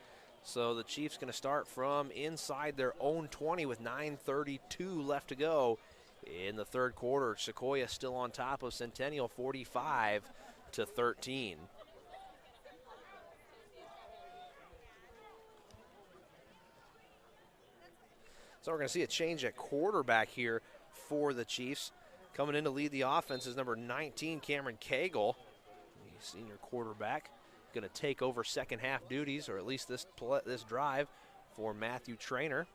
So the Chiefs going to start from inside their own 20 with 9:32 left to go in the third quarter. Sequoyah still on top of Centennial, 45-13. So we're going to see a change at quarterback here for the Chiefs. Coming in to lead the offense is number 19, Cameron Cagle, the senior quarterback. Going to take over second half duties, or at least this drive, for Matthew Traynor.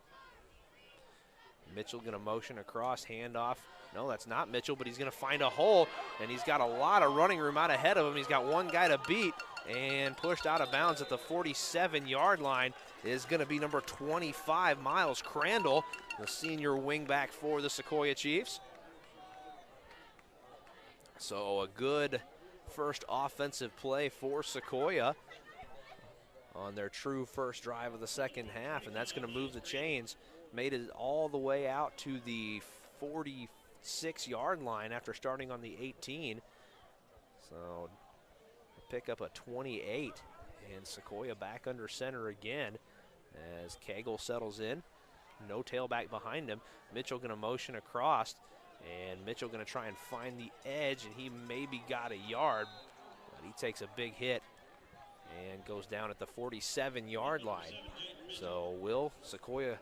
Mitchell going to motion across, handoff. No, that's not Mitchell, but he's going to find a hole, and he's got a lot of running room out ahead of him. He's got one guy to beat, and pushed out of bounds at the 47-yard line is going to be number 25, Miles Crandall, the senior wingback for the Sequoyah Chiefs. So a good first offensive play for Sequoyah on their true first drive of the second half, and that's going to move the chains. Made it all the way out to the 46-yard line after starting on the 18. So pick up a 28, and Sequoyah back under center again as Cagle settles in. No tailback behind him. Mitchell going to motion across, and Mitchell going to try and find the edge, and he maybe got a yard, but he takes a big hit and goes down at the 47-yard line. So Will, Sequoyah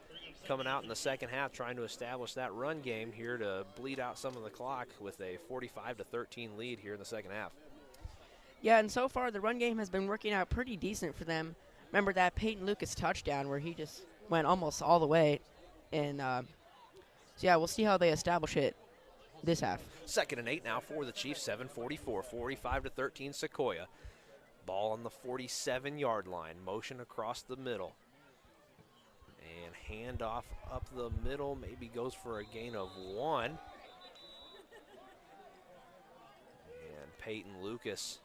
coming out in the second half trying to establish that run game here to bleed out some of the clock with a 45-13 lead here in the second half. Yeah, and so far the run game has been working out pretty decent for them. Remember that Peyton Lucas touchdown where he just went almost all the way. And so yeah, we'll see how they establish it this half. 2nd and 8 now for the Chiefs, 7:44, 45-13 Sequoyah. Ball on the 47-yard line, motion across the middle. And handoff up the middle, maybe goes for a gain of 1. And Peyton Lucas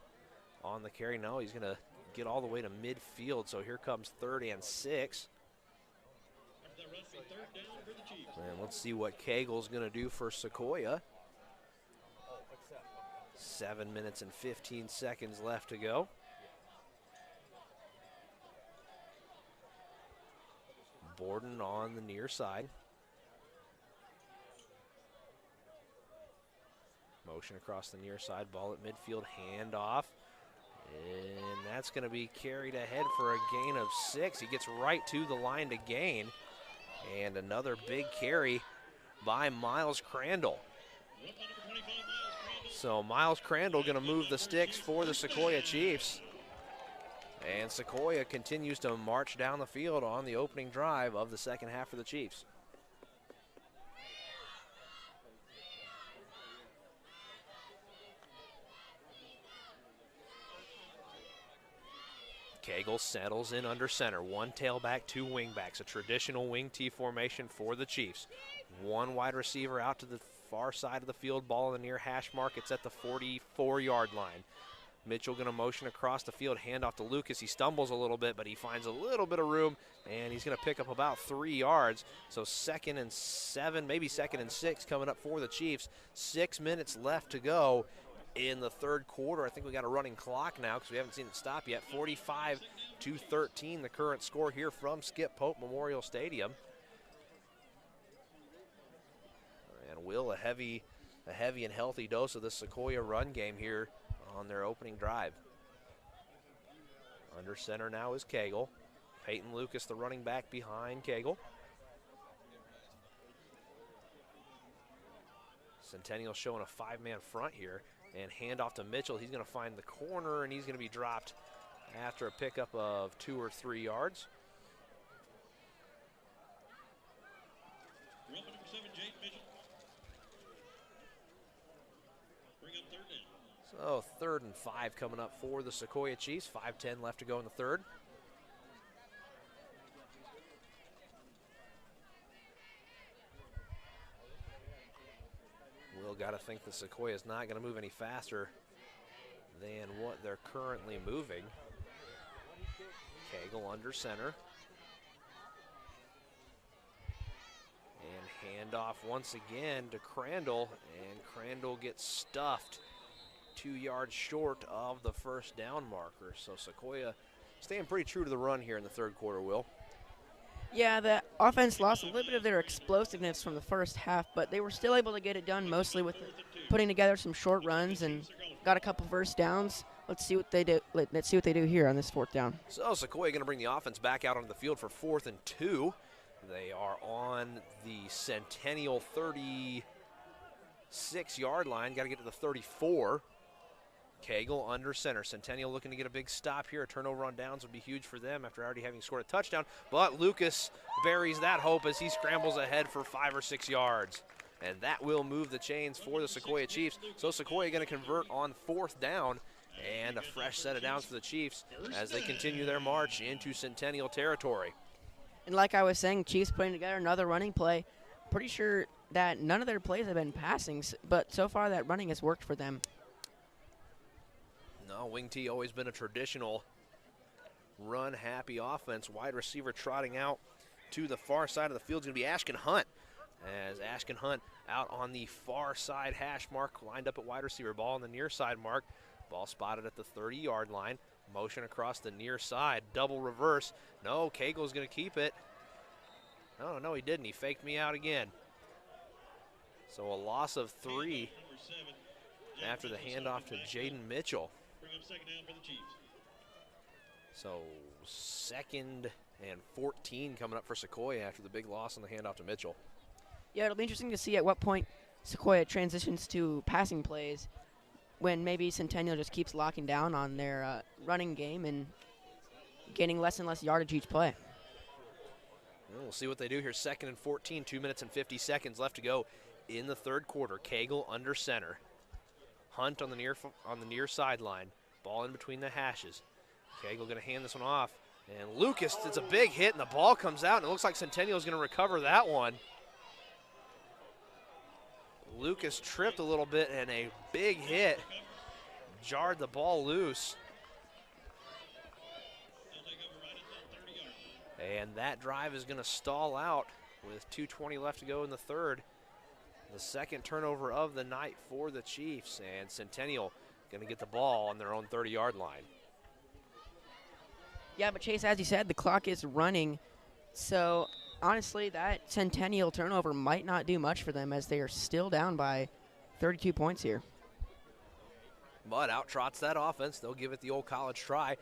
on the carry. No, he's going to get all the way to midfield, so here comes 3rd and 6. And let's see what Cagle's going to do for Sequoyah. 7 minutes and 15 seconds left to go. Borden on the near side. Motion across the near side, ball at midfield, handoff. And that's going to be carried ahead for a gain of 6. He gets right to the line to gain. And another big carry by Miles Crandall. So Miles Crandall going to move the sticks for the Sequoyah Chiefs. And Sequoyah continues to march down the field on the opening drive of the second half for the Chiefs. Cagle settles in under center. One tailback, two wingbacks, a traditional wing T formation for the Chiefs. One wide receiver out to the far side of the field, ball in the near hash mark. It's at the 44-yard line. Mitchell going to motion across the field, hand off to Lucas. He stumbles a little bit, but he finds a little bit of room, and he's going to pick up about 3 yards. So 2nd and 7, maybe 2nd and 6 coming up for the Chiefs. 6 minutes left to go in the third quarter. I think we got a running clock now because we haven't seen it stop yet. 45-13, the current score here from Skip Pope Memorial Stadium. And Will, a heavy and healthy dose of the Sequoyah run game here on their opening drive. Under center now is Cagle. Peyton Lucas, the running back behind Cagle. Centennial showing a 5-man front here, and hand off to Mitchell. He's going to find the corner, and he's going to be dropped after a pickup of 2 or 3 yards. Number 7, Jake Mitchell. Bring up 3rd down. So 3rd and 5 coming up for the Sequoyah Chiefs. 5:10 left to go in the third. Will got to think the Sequoyah is not going to move any faster than what they're currently moving. Cagle under center. And handoff once again to Crandall, and Crandall gets stuffed 2 yards short of the first down marker. So Sequoyah staying pretty true to the run here in the third quarter, Will. Yeah, the offense lost a little bit of their explosiveness from the first half, but they were still able to get it done mostly with putting together some short runs and got a couple first downs. Let's see what they do. Let's see what they do here on this 4th down. So Sequoyah going to bring the offense back out onto the field for 4th and 2. They are on the Centennial 36-yard line. Got to get to the 34. Cagle under center. Centennial looking to get a big stop here. A turnover on downs would be huge for them after already having scored a touchdown. But Lucas buries that hope as he scrambles ahead for 5 or 6 yards. And that will move the chains for the Sequoyah Chiefs. So Sequoyah going to convert on 4th down. And a fresh set of downs for the Chiefs as they continue their march into Centennial territory. And like I was saying, Chiefs putting together another running play. Pretty sure that none of their plays have been passing, but so far that running has worked for them. No, Wing T always been a traditional run-happy offense. Wide receiver trotting out to the far side of the field is going to be Ashkin Hunt. As Ashkin Hunt out on the far side hash mark, lined up at wide receiver. Ball on the near side mark. Ball spotted at the 30-yard line. Motion across the near side. Double reverse. No, Cagle's going to keep it. Oh, no, he didn't. He faked me out again. So a loss of 3 after the handoff to Jaden Mitchell. Bring up 2nd down for the Chiefs. So 2nd and 14 coming up for Sequoyah after the big loss on the handoff to Mitchell. Yeah, it'll be interesting to see at what point Sequoyah transitions to passing plays when maybe Centennial just keeps locking down on their running game and gaining less and less yardage each play. Well, we'll see what they do here. 2nd and 14, 2 minutes and 50 seconds left to go in the third quarter. Cagle under center. Hunt on the near sideline. Ball in between the hashes. Cagle going to hand this one off. And Lucas, it's a big hit, and the ball comes out, and it looks like Centennial is going to recover that one. Lucas tripped a little bit, and a big hit jarred the ball loose. And that drive is going to stall out with 2:20 left to go in the third. The second turnover of the night for the Chiefs, and Centennial going to get the ball on their own 30-yard line. Yeah, but Chase, as you said, the clock is running. So, honestly, that Centennial turnover might not do much for them as they are still down by 32 points here. But out trots that offense. They'll give it the old college try.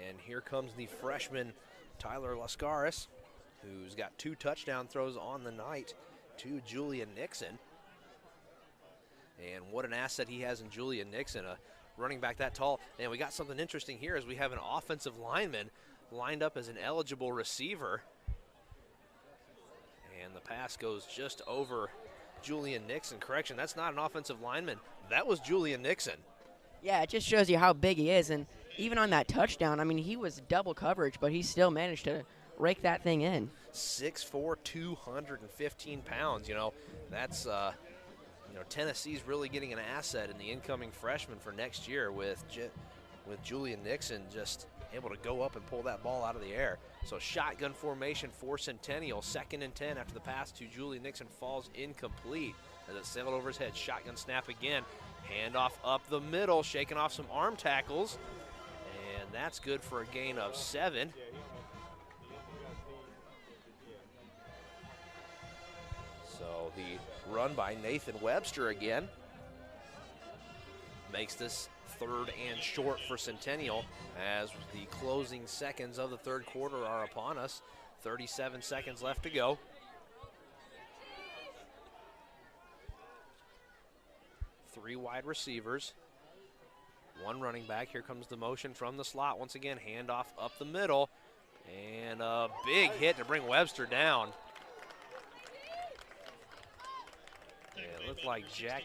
And here comes the freshman Tyler Lascaris, who's got 2 touchdown throws on the night to Julian Nixon. And what an asset he has in Julian Nixon, a running back that tall. And we got something interesting here as we have an offensive lineman lined up as an eligible receiver. And the pass goes just over Julian Nixon. Correction, that's not an offensive lineman. That was Julian Nixon. Yeah, it just shows you how big he is. And even on that touchdown, I mean, he was double coverage, but he still managed to rake that thing in. 6'4", 215 pounds. You know, that's Tennessee's really getting an asset in the incoming freshman for next year with Julian Nixon just able to go up and pull that ball out of the air. So shotgun formation for Centennial, 2nd and 10 after the pass to Julian Nixon falls incomplete as it sailed over his head. Shotgun snap again, handoff up the middle, shaking off some arm tackles, and that's good for a gain of 7. So the run by Nathan Webster again makes this 3rd and short for Centennial as the closing seconds of the 3rd quarter are upon us. 37 seconds left to go. Three wide receivers, 1 running back. Here comes the motion from the slot. Once again, handoff up the middle, and a big hit to bring Webster down. Yeah, it looked like Jack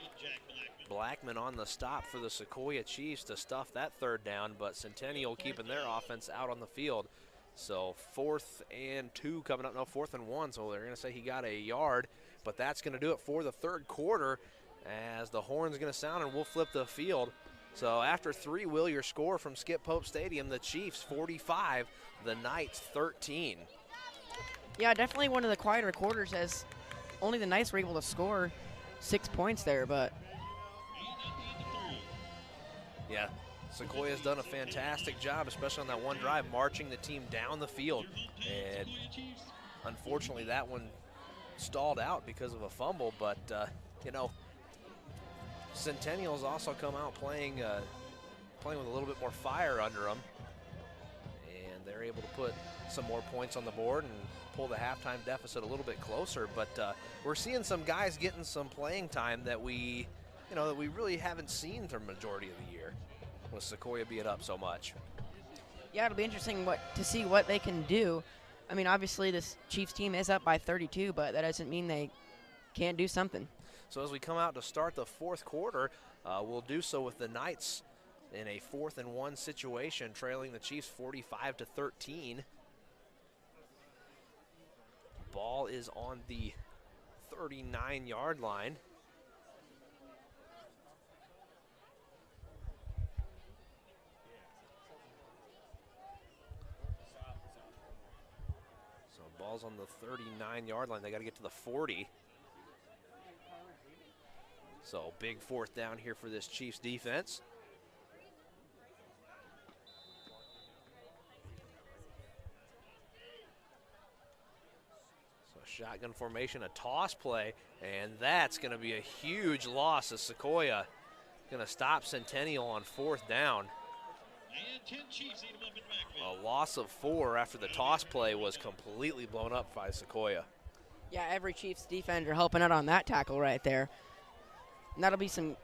Blackman on the stop for the Sequoyah Chiefs to stuff that 3rd down, but Centennial keeping their offense out on the field. So 4th and 2 coming up, no, 4th and 1, so they're going to say he got a yard, but that's going to do it for the 3rd quarter as the horn's going to sound and we'll flip the field. So after 3, Will, your score from Skip Pope Stadium, the Chiefs 45, the Knights 13. Yeah, definitely one of the quieter quarters as only the Knights were able to score 6 points there, but yeah, Sequoyah's done a fantastic job, especially on that one drive, marching the team down the field. And unfortunately, that one stalled out because of a fumble. But, Centennial's also come out playing with a little bit more fire under them. And they're able to put some more points on the board and pull the halftime deficit a little bit closer. But we're seeing some guys getting some playing time that we really haven't seen for the majority of the year with Sequoyah being up so much. yeah, it'll be interesting to see what they can do. I mean, obviously this Chiefs team is up by 32, but that doesn't mean they can't do something. So as we come out to start the 4th quarter, we'll do so with the Knights in a 4th and 1 situation, trailing the Chiefs 45-13. Ball is on the 39-yard line. So ball's on the 39-yard line. They got to get to the 40. So big 4th down here for this Chiefs defense. So shotgun formation, a toss play, and that's going to be a huge loss as Sequoyah going to stop Centennial on 4th down. A loss of 4 after the toss play was completely blown up by Sequoyah. Yeah, every Chiefs defender helping out on that tackle right there. And that'll be some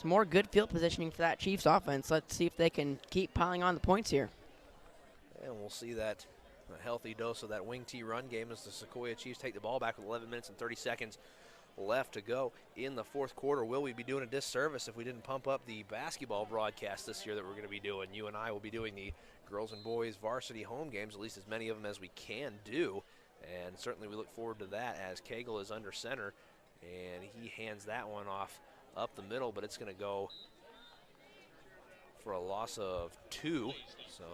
more good field positioning for that Chiefs offense. Let's see if they can keep piling on the points here. And we'll see that a healthy dose of that wing T run game as the Sequoyah Chiefs take the ball back with 11 minutes and 30 seconds left to go in the 4th quarter. Will we be doing a disservice if we didn't pump up the basketball broadcast this year that we're going to be doing? You and I will be doing the girls and boys varsity home games, at least as many of them as we can do. And certainly we look forward to that as Cagle is under center. And he hands that one off up the middle, but it's going to go for a loss of 2. So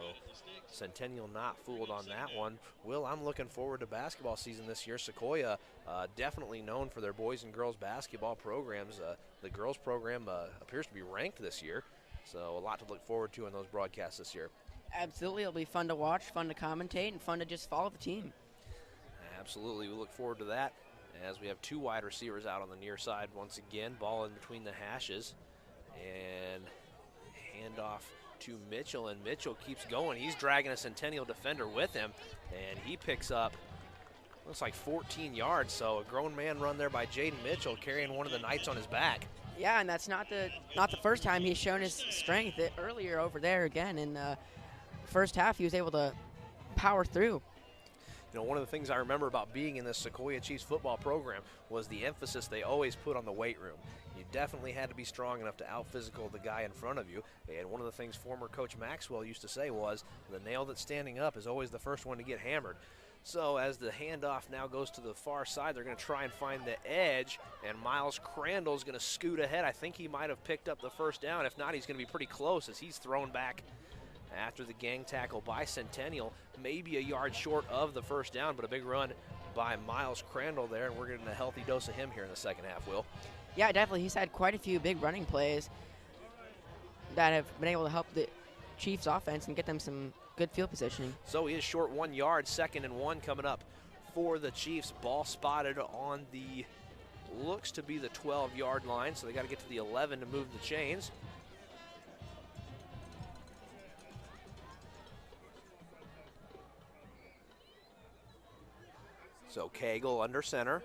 Centennial not fooled on that one. Will, I'm looking forward to basketball season this year. Sequoyah definitely known for their boys and girls basketball programs. The girls program appears to be ranked this year, so a lot to look forward to in those broadcasts this year. Absolutely, it'll be fun to watch, fun to commentate, and fun to just follow the team. Absolutely, we look forward to that. As we have 2 wide receivers out on the near side once again, ball in between the hashes, and handoff to Mitchell, and Mitchell keeps going. He's dragging a Centennial defender with him, and he picks up, looks like 14 yards, so a grown man run there by Jaden Mitchell carrying one of the Knights on his back. Yeah, and that's not the first time he's shown his strength. Earlier over there again in the first half, he was able to power through. You know, one of the things I remember about being in this Sequoyah Chiefs football program was the emphasis they always put on the weight room. You definitely had to be strong enough to out-physical the guy in front of you. And one of the things former Coach Maxwell used to say was, the nail that's standing up is always the first one to get hammered. So as the handoff now goes to the far side, they're going to try and find the edge, and Miles Crandall's going to scoot ahead. I think he might have picked up the first down. If not, he's going to be pretty close as he's thrown back after the gang tackle by Centennial. Maybe a yard short of the first down, but a big run by Miles Crandall there, and we're getting a healthy dose of him here in the second half, Will. Yeah, definitely. He's had quite a few big running plays that have been able to help the Chiefs offense and get them some good field positioning. So he is short 1 yard, 2nd and 1 coming up for the Chiefs. Ball spotted on the, looks to be the 12-yard line, so they got to get to the 11 to move the chains. So Cagle under center.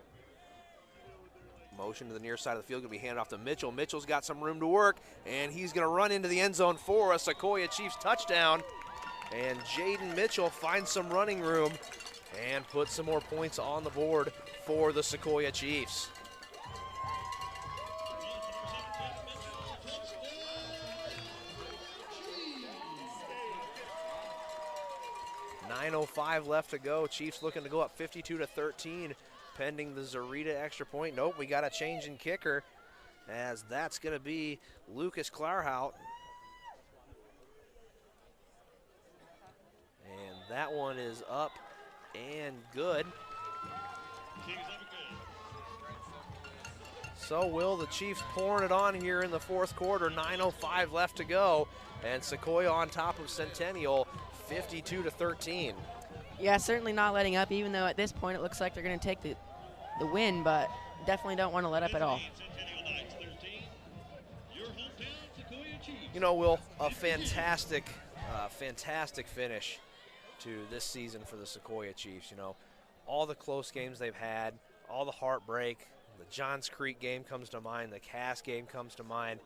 Motion to the near side of the field, going to be handed off to Mitchell. Mitchell's got some room to work, and he's going to run into the end zone for a Sequoyah Chiefs touchdown. And Jaden Mitchell finds some running room and puts some more points on the board for the Sequoyah Chiefs. .905 left to go. Chiefs looking to go up 52-13. Pending the Zarita extra point. Nope, we got a change in kicker, as that's going to be Lucas Klarhout. And that one is up and good. So will the Chiefs pouring it on here in the fourth quarter. 9:05 left to go, and Sequoyah on top of Centennial, 52-13. Yeah, certainly not letting up, even though at this point it looks like they're going to take the win, but definitely don't want to let up at all. You know, Will, a fantastic finish to this season for the Sequoyah Chiefs. You know, all the close games they've had, all the heartbreak. The Johns Creek game comes to mind. The Cass game comes to mind.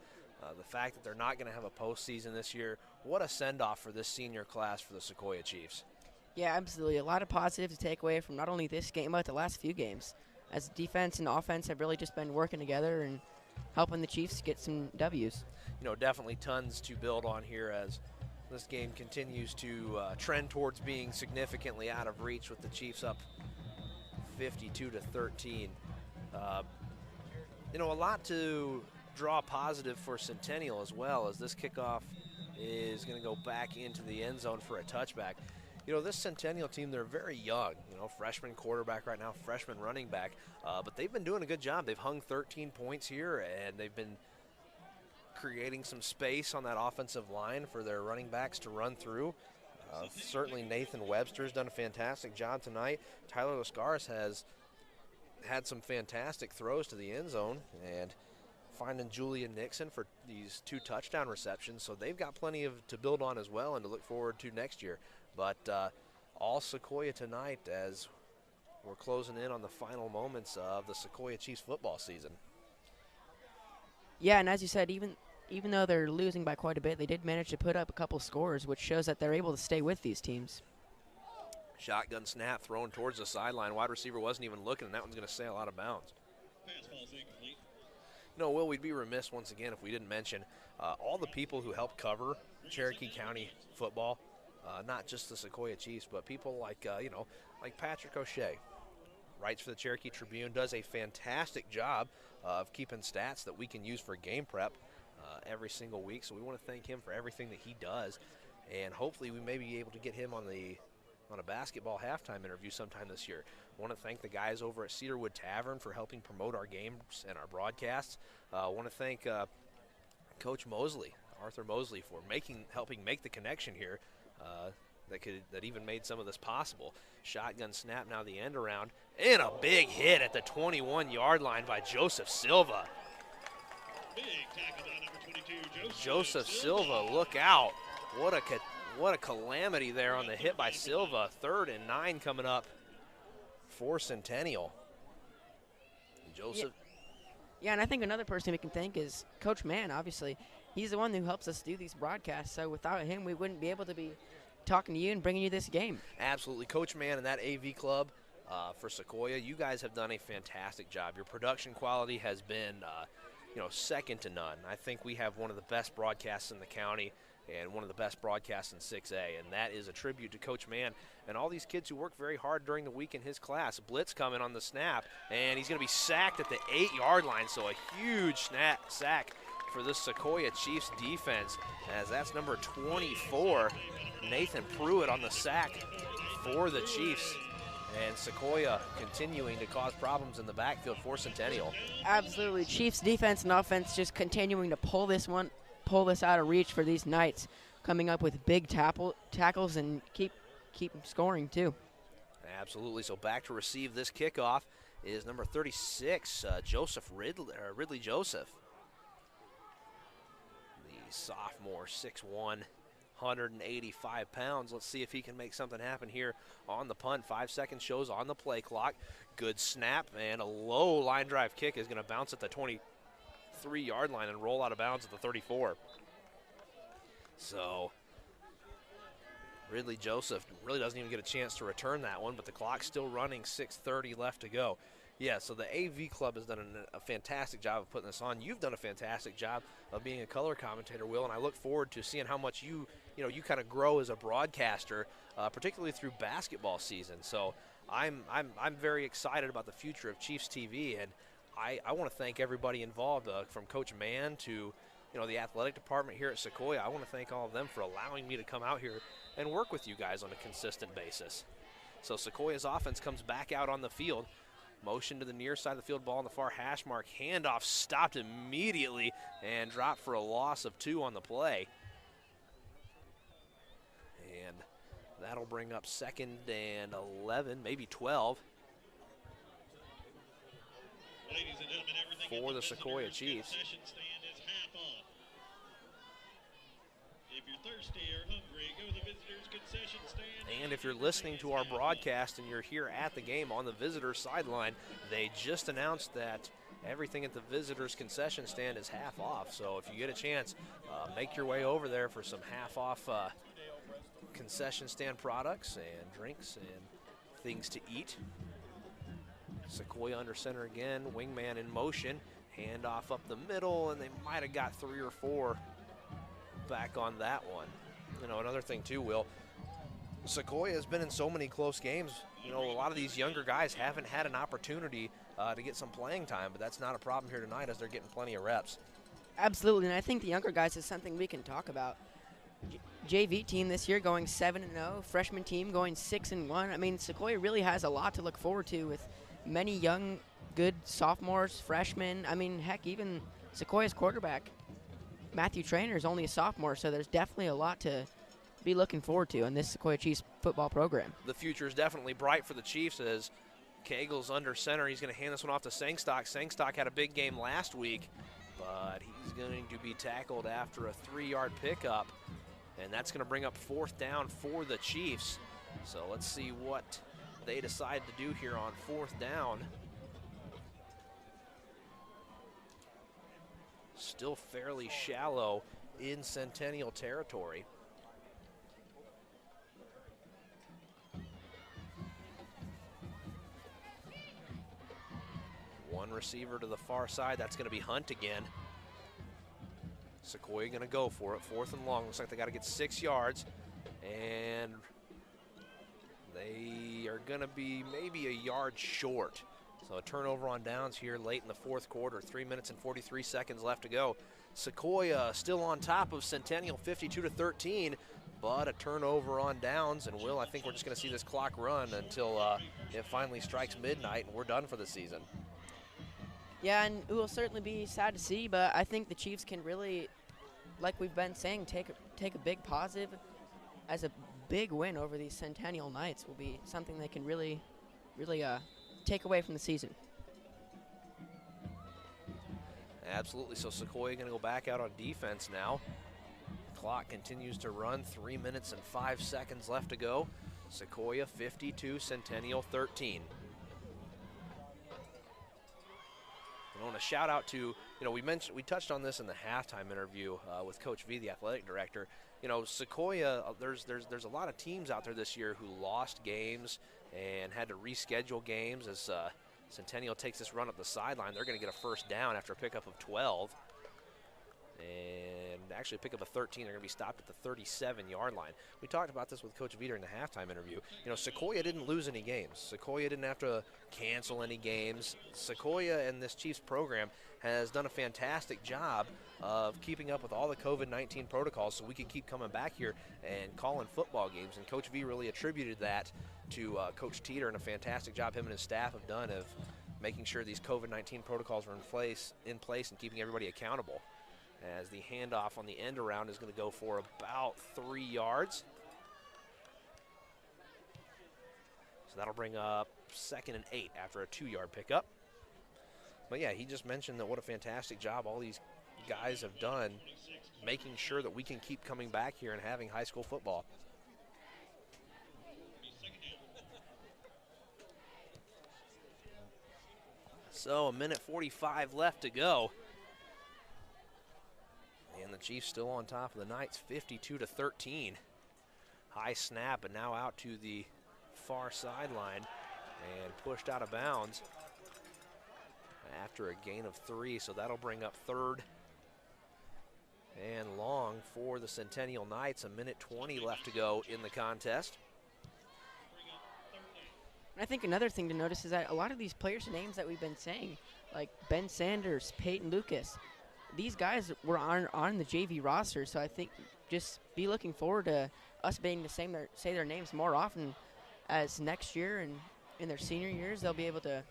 The fact that they're not going to have a postseason this year. What a send-off for this senior class for the Sequoyah Chiefs. Yeah, absolutely. A lot of positives to take away from not only this game, but the last few games, as defense and offense have really just been working together and helping the Chiefs get some W's. You know, definitely tons to build on here as this game continues to trend towards being significantly out of reach, with the Chiefs up 52-13. You know, a lot to draw positive for Centennial as well, as this kickoff is going to go back into the end zone for a touchback. You know, this Centennial team, they're very young. You know, freshman quarterback right now, freshman running back. But they've been doing a good job. They've hung 13 points here, and they've been creating some space on that offensive line for their running backs to run through. Certainly Nathan Webster's done a fantastic job tonight. Tyler Lascaris has had some fantastic throws to the end zone, and finding Julian Nixon for these 2 touchdown receptions. So they've got plenty to build on as well and to look forward to next year. But all Sequoyah tonight as we're closing in on the final moments of the Sequoyah Chiefs football season. Yeah, and as you said, even though they're losing by quite a bit, they did manage to put up a couple scores, which shows that they're able to stay with these teams. Shotgun snap thrown towards the sideline. Wide receiver wasn't even looking, and that one's going to sail out of bounds. You know, Will, we'd be remiss once again if we didn't mention all the people who help cover Cherokee County football. Not just the Sequoyah Chiefs, but people like, like Patrick O'Shea, writes for the Cherokee Tribune, does a fantastic job of keeping stats that we can use for game prep every single week. So we want to thank him for everything that he does, and hopefully we may be able to get him on a basketball halftime interview sometime this year. I want to thank the guys over at Cedarwood Tavern for helping promote our games and our broadcasts. I want to thank Coach Mosley, Arthur Mosley, for helping make the connection here. That even made some of this possible. Shotgun snap, now the end around, and a big hit at the 21-yard line by Joseph Silva. Big tackle by number 22, Joseph Silva, look out. What a calamity there on the hit by Silva. 3rd and 9 coming up for Centennial. Joseph. Yeah, and I think another person we can thank is Coach Mann, obviously. He's the one who helps us do these broadcasts, so without him, we wouldn't be able to be talking to you and bringing you this game. Absolutely. Coach Mann and that AV club for Sequoyah, you guys have done a fantastic job. Your production quality has been, second to none. I think we have one of the best broadcasts in the county, and one of the best broadcasts in 6A, and that is a tribute to Coach Mann and all these kids who work very hard during the week in his class. Blitz coming on the snap, and he's going to be sacked at the 8-yard line, so a huge sack for the Sequoyah Chiefs defense, as that's number 24, Nathan Pruitt, on the sack for the Chiefs. And Sequoyah continuing to cause problems in the backfield for Centennial. Absolutely. Chiefs defense and offense just continuing to pull this out of reach for these Knights, coming up with big tackles and keep scoring too. Absolutely. So back to receive this kickoff is number 36, Ridley Joseph. The sophomore, 6'1", 185 pounds. Let's see if he can make something happen here on the punt. 5 seconds shows on the play clock. Good snap, and a low line drive kick is going to bounce at the 23-yard line and roll out of bounds at the 34. So Ridley Joseph really doesn't even get a chance to return that one, but the clock's still running, 6:30 left to go. Yeah, so the AV Club has done a fantastic job of putting this on. You've done a fantastic job of being a color commentator, Will, and I look forward to seeing how much you kind of grow as a broadcaster, particularly through basketball season. So I'm very excited about the future of Chiefs TV, and I want to thank everybody involved, from Coach Mann to the athletic department here at Sequoyah. I want to thank all of them for allowing me to come out here and work with you guys on a consistent basis. So Sequoyah's offense comes back out on the field. Motion to the near side of the field, ball on the far hash mark. Handoff stopped immediately and dropped for a loss of 2 on the play. And that'll bring up 2nd and 11, maybe 12. Ladies and gentlemen, everything For the Sequoyah Chiefs. Concession stand is half off. If you're thirsty or hungry, go to the visitors' concession stand. And if you're listening to our broadcast and you're here at the game on the visitor sideline, they just announced that everything at the visitors' concession stand is half off. So if you get a chance, make your way over there for some half off concession stand products and drinks and things to eat. Sequoyah under center again, wingman in motion, handoff up the middle, and they might have got 3 or 4 back on that one. Another thing too, Will, Sequoyah has been in so many close games. A lot of these younger guys haven't had an opportunity to get some playing time, but that's not a problem here tonight as they're getting plenty of reps. Absolutely, and I think the younger guys is something we can talk about. JV team this year going 7-0, freshman team going 6-1. I mean, Sequoyah really has a lot to look forward to with many young, good sophomores, freshmen. I mean, heck, even Sequoyah's quarterback, Matthew Traynor, is only a sophomore, so there's definitely a lot to be looking forward to in this Sequoyah Chiefs football program. The future is definitely bright for the Chiefs as Cagel's under center. He's going to hand this one off to Sangstock. Sangstock had a big game last week, but he's going to be tackled after a 3-yard pickup, and that's going to bring up 4th down for the Chiefs. So let's see what they decide to do here on 4th down. Still fairly shallow in Centennial territory. One receiver to the far side. That's going to be Hunt again. Sequoyah going to go for it. 4th and long. Looks like they got to get 6 yards. And they are going to be maybe a yard short. So a turnover on downs here late in the 4th quarter. 3 minutes and 43 seconds left to go. Sequoyah still on top of Centennial, 52-13. But a turnover on downs. And, Will, I think we're just going to see this clock run until it finally strikes midnight and we're done for the season. Yeah, and it will certainly be sad to see, but I think the Chiefs can really, like we've been saying, take a big positive as a big win over these Centennial Knights will be something they can really take away from the season. Absolutely. So Sequoyah going to go back out on defense now. Clock continues to run. 3 minutes and 5 seconds left to go. Sequoyah 52, Centennial 13. I want to shout out to, we touched on this in the halftime interview with Coach V, the athletic director. Sequoyah, there's a lot of teams out there this year who lost games and had to reschedule games as Centennial takes this run up the sideline. They're going to get a 1st down after a pickup of 12. and actually pick up a 13. They're going to be stopped at the 37-yard line. We talked about this with Coach Veter in the halftime interview. You know, Sequoyah didn't lose any games. Sequoyah didn't have to cancel any games. Sequoyah and this Chiefs program has done a fantastic job of keeping up with all the COVID-19 protocols so we could keep coming back here and calling football games. And Coach V really attributed that to Coach Teeter, and a fantastic job him and his staff have done of making sure these COVID-19 protocols are in place and keeping everybody accountable. As the handoff on the end around is going to go for about 3 yards. So that'll bring up 2nd and 8 after a 2-yard pickup. But yeah, he just mentioned that what a fantastic job all these guys have done making sure that we can keep coming back here and having high school football. So 1:45 left to go. And the Chiefs still on top of the Knights, 52-13. High snap, and now out to the far sideline and pushed out of bounds after a gain of 3. So that'll bring up 3rd and long for the Centennial Knights. 1:20 left to go in the contest. I think another thing to notice is that a lot of these players' names that we've been saying, like Ben Sanders, Peyton Lucas, these guys were on the JV roster. So I think just be looking forward to us being to say their names more often, as next year and in their senior years they'll be able to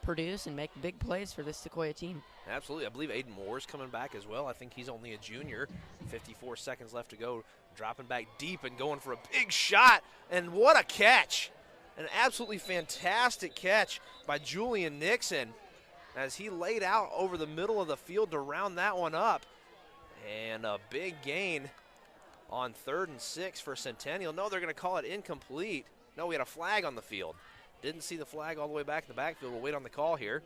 produce and make big plays for this Sequoyah team. Absolutely. I believe Aiden Moore's coming back as well. I think he's only a junior. 54 seconds left to go. Dropping back deep and going for a big shot. And what a catch. An absolutely fantastic catch by Julian Nixon as he laid out over the middle of the field to round that one up. And a big gain on 3rd and 6 for Centennial. No, they're going to call it incomplete. No, we had a flag on the field. Didn't see the flag all the way back in the backfield. We'll wait on the call here.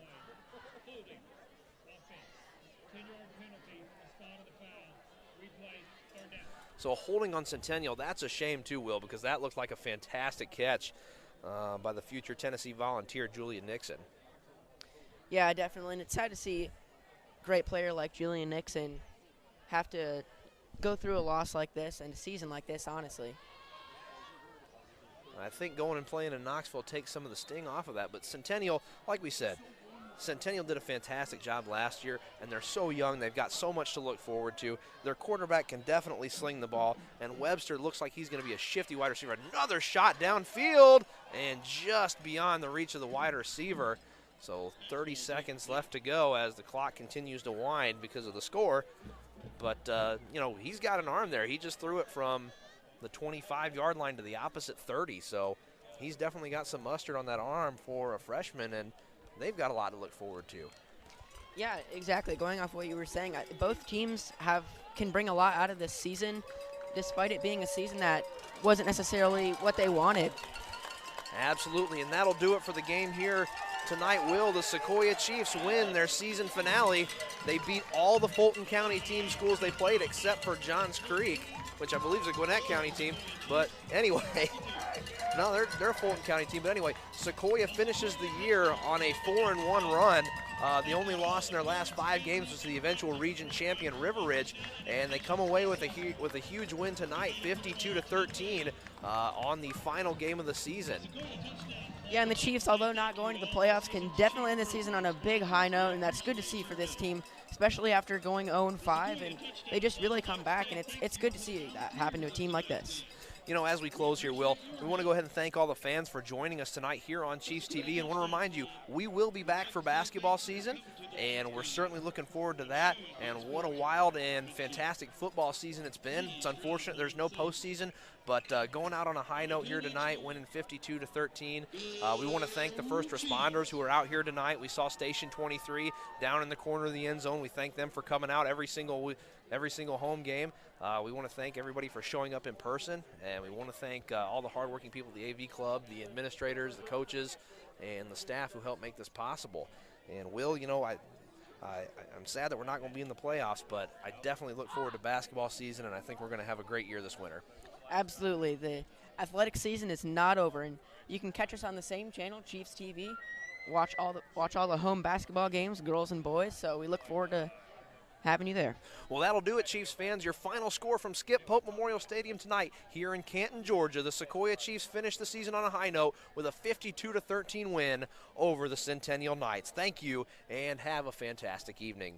So holding on Centennial, that's a shame too, Will, because that looked like a fantastic catch by the future Tennessee Volunteer, Julian Nixon. Yeah, definitely, and it's sad to see a great player like Julian Nixon have to go through a loss like this and a season like this, honestly. I think going and playing in Knoxville takes some of the sting off of that, but Centennial, like we said, Centennial did a fantastic job last year, and they're so young. They've got so much to look forward to. Their quarterback can definitely sling the ball, and Webster looks like he's going to be a shifty wide receiver. Another shot downfield, and just beyond the reach of the wide receiver. So 30 seconds left to go as the clock continues to wind because of the score. But, you know, he's got an arm there. He just threw it from the 25-yard line to the opposite 30. So he's definitely got some mustard on that arm for a freshman, and they've got a lot to look forward to. Yeah, exactly. Going off what you were saying, both teams can bring a lot out of this season, despite it being a season that wasn't necessarily what they wanted. Absolutely, and that'll do it for the game here tonight. Will the Sequoyah Chiefs win their season finale? They beat all the Fulton County team schools they played except for Johns Creek, which I believe is a Gwinnett County team. But anyway, no, they're a Fulton County team. But anyway, Sequoyah finishes the year on a 4-1 run. The only loss in their last 5 games was to the eventual region champion River Ridge, and they come away with a huge win tonight, 52-13, on the final game of the season. Yeah, and the Chiefs, although not going to the playoffs, can definitely end the season on a big high note, and that's good to see for this team, especially after going 0-5, and they just really come back, and it's good to see that happen to a team like this. You know, as we close here, Will, we want to go ahead and thank all the fans for joining us tonight here on Chiefs TV, and want to remind you, we will be back for basketball season, and we're certainly looking forward to that. And what a wild and fantastic football season it's been. It's unfortunate there's no postseason, but going out on a high note here tonight, winning 52-13. We want to thank the first responders who are out here tonight. We saw Station 23 down in the corner of the end zone. We thank them for coming out every single home game. We want to thank everybody for showing up in person, and we want to thank all the hardworking people at the AV Club, the administrators, the coaches, and the staff who helped make this possible. And Will, you know, I'm sad that we're not going to be in the playoffs, but I definitely look forward to basketball season, and I think we're going to have a great year this winter. Absolutely. The athletic season is not over, and you can catch us on the same channel, Chiefs TV. Watch all the home basketball games, girls and boys. So we look forward to having you there. Well, that'll do it, Chiefs fans. Your final score from Skip Pope Memorial Stadium tonight here in Canton, Georgia. The Sequoyah Chiefs finished the season on a high note with a 52-13 win over the Centennial Knights. Thank you, and have a fantastic evening.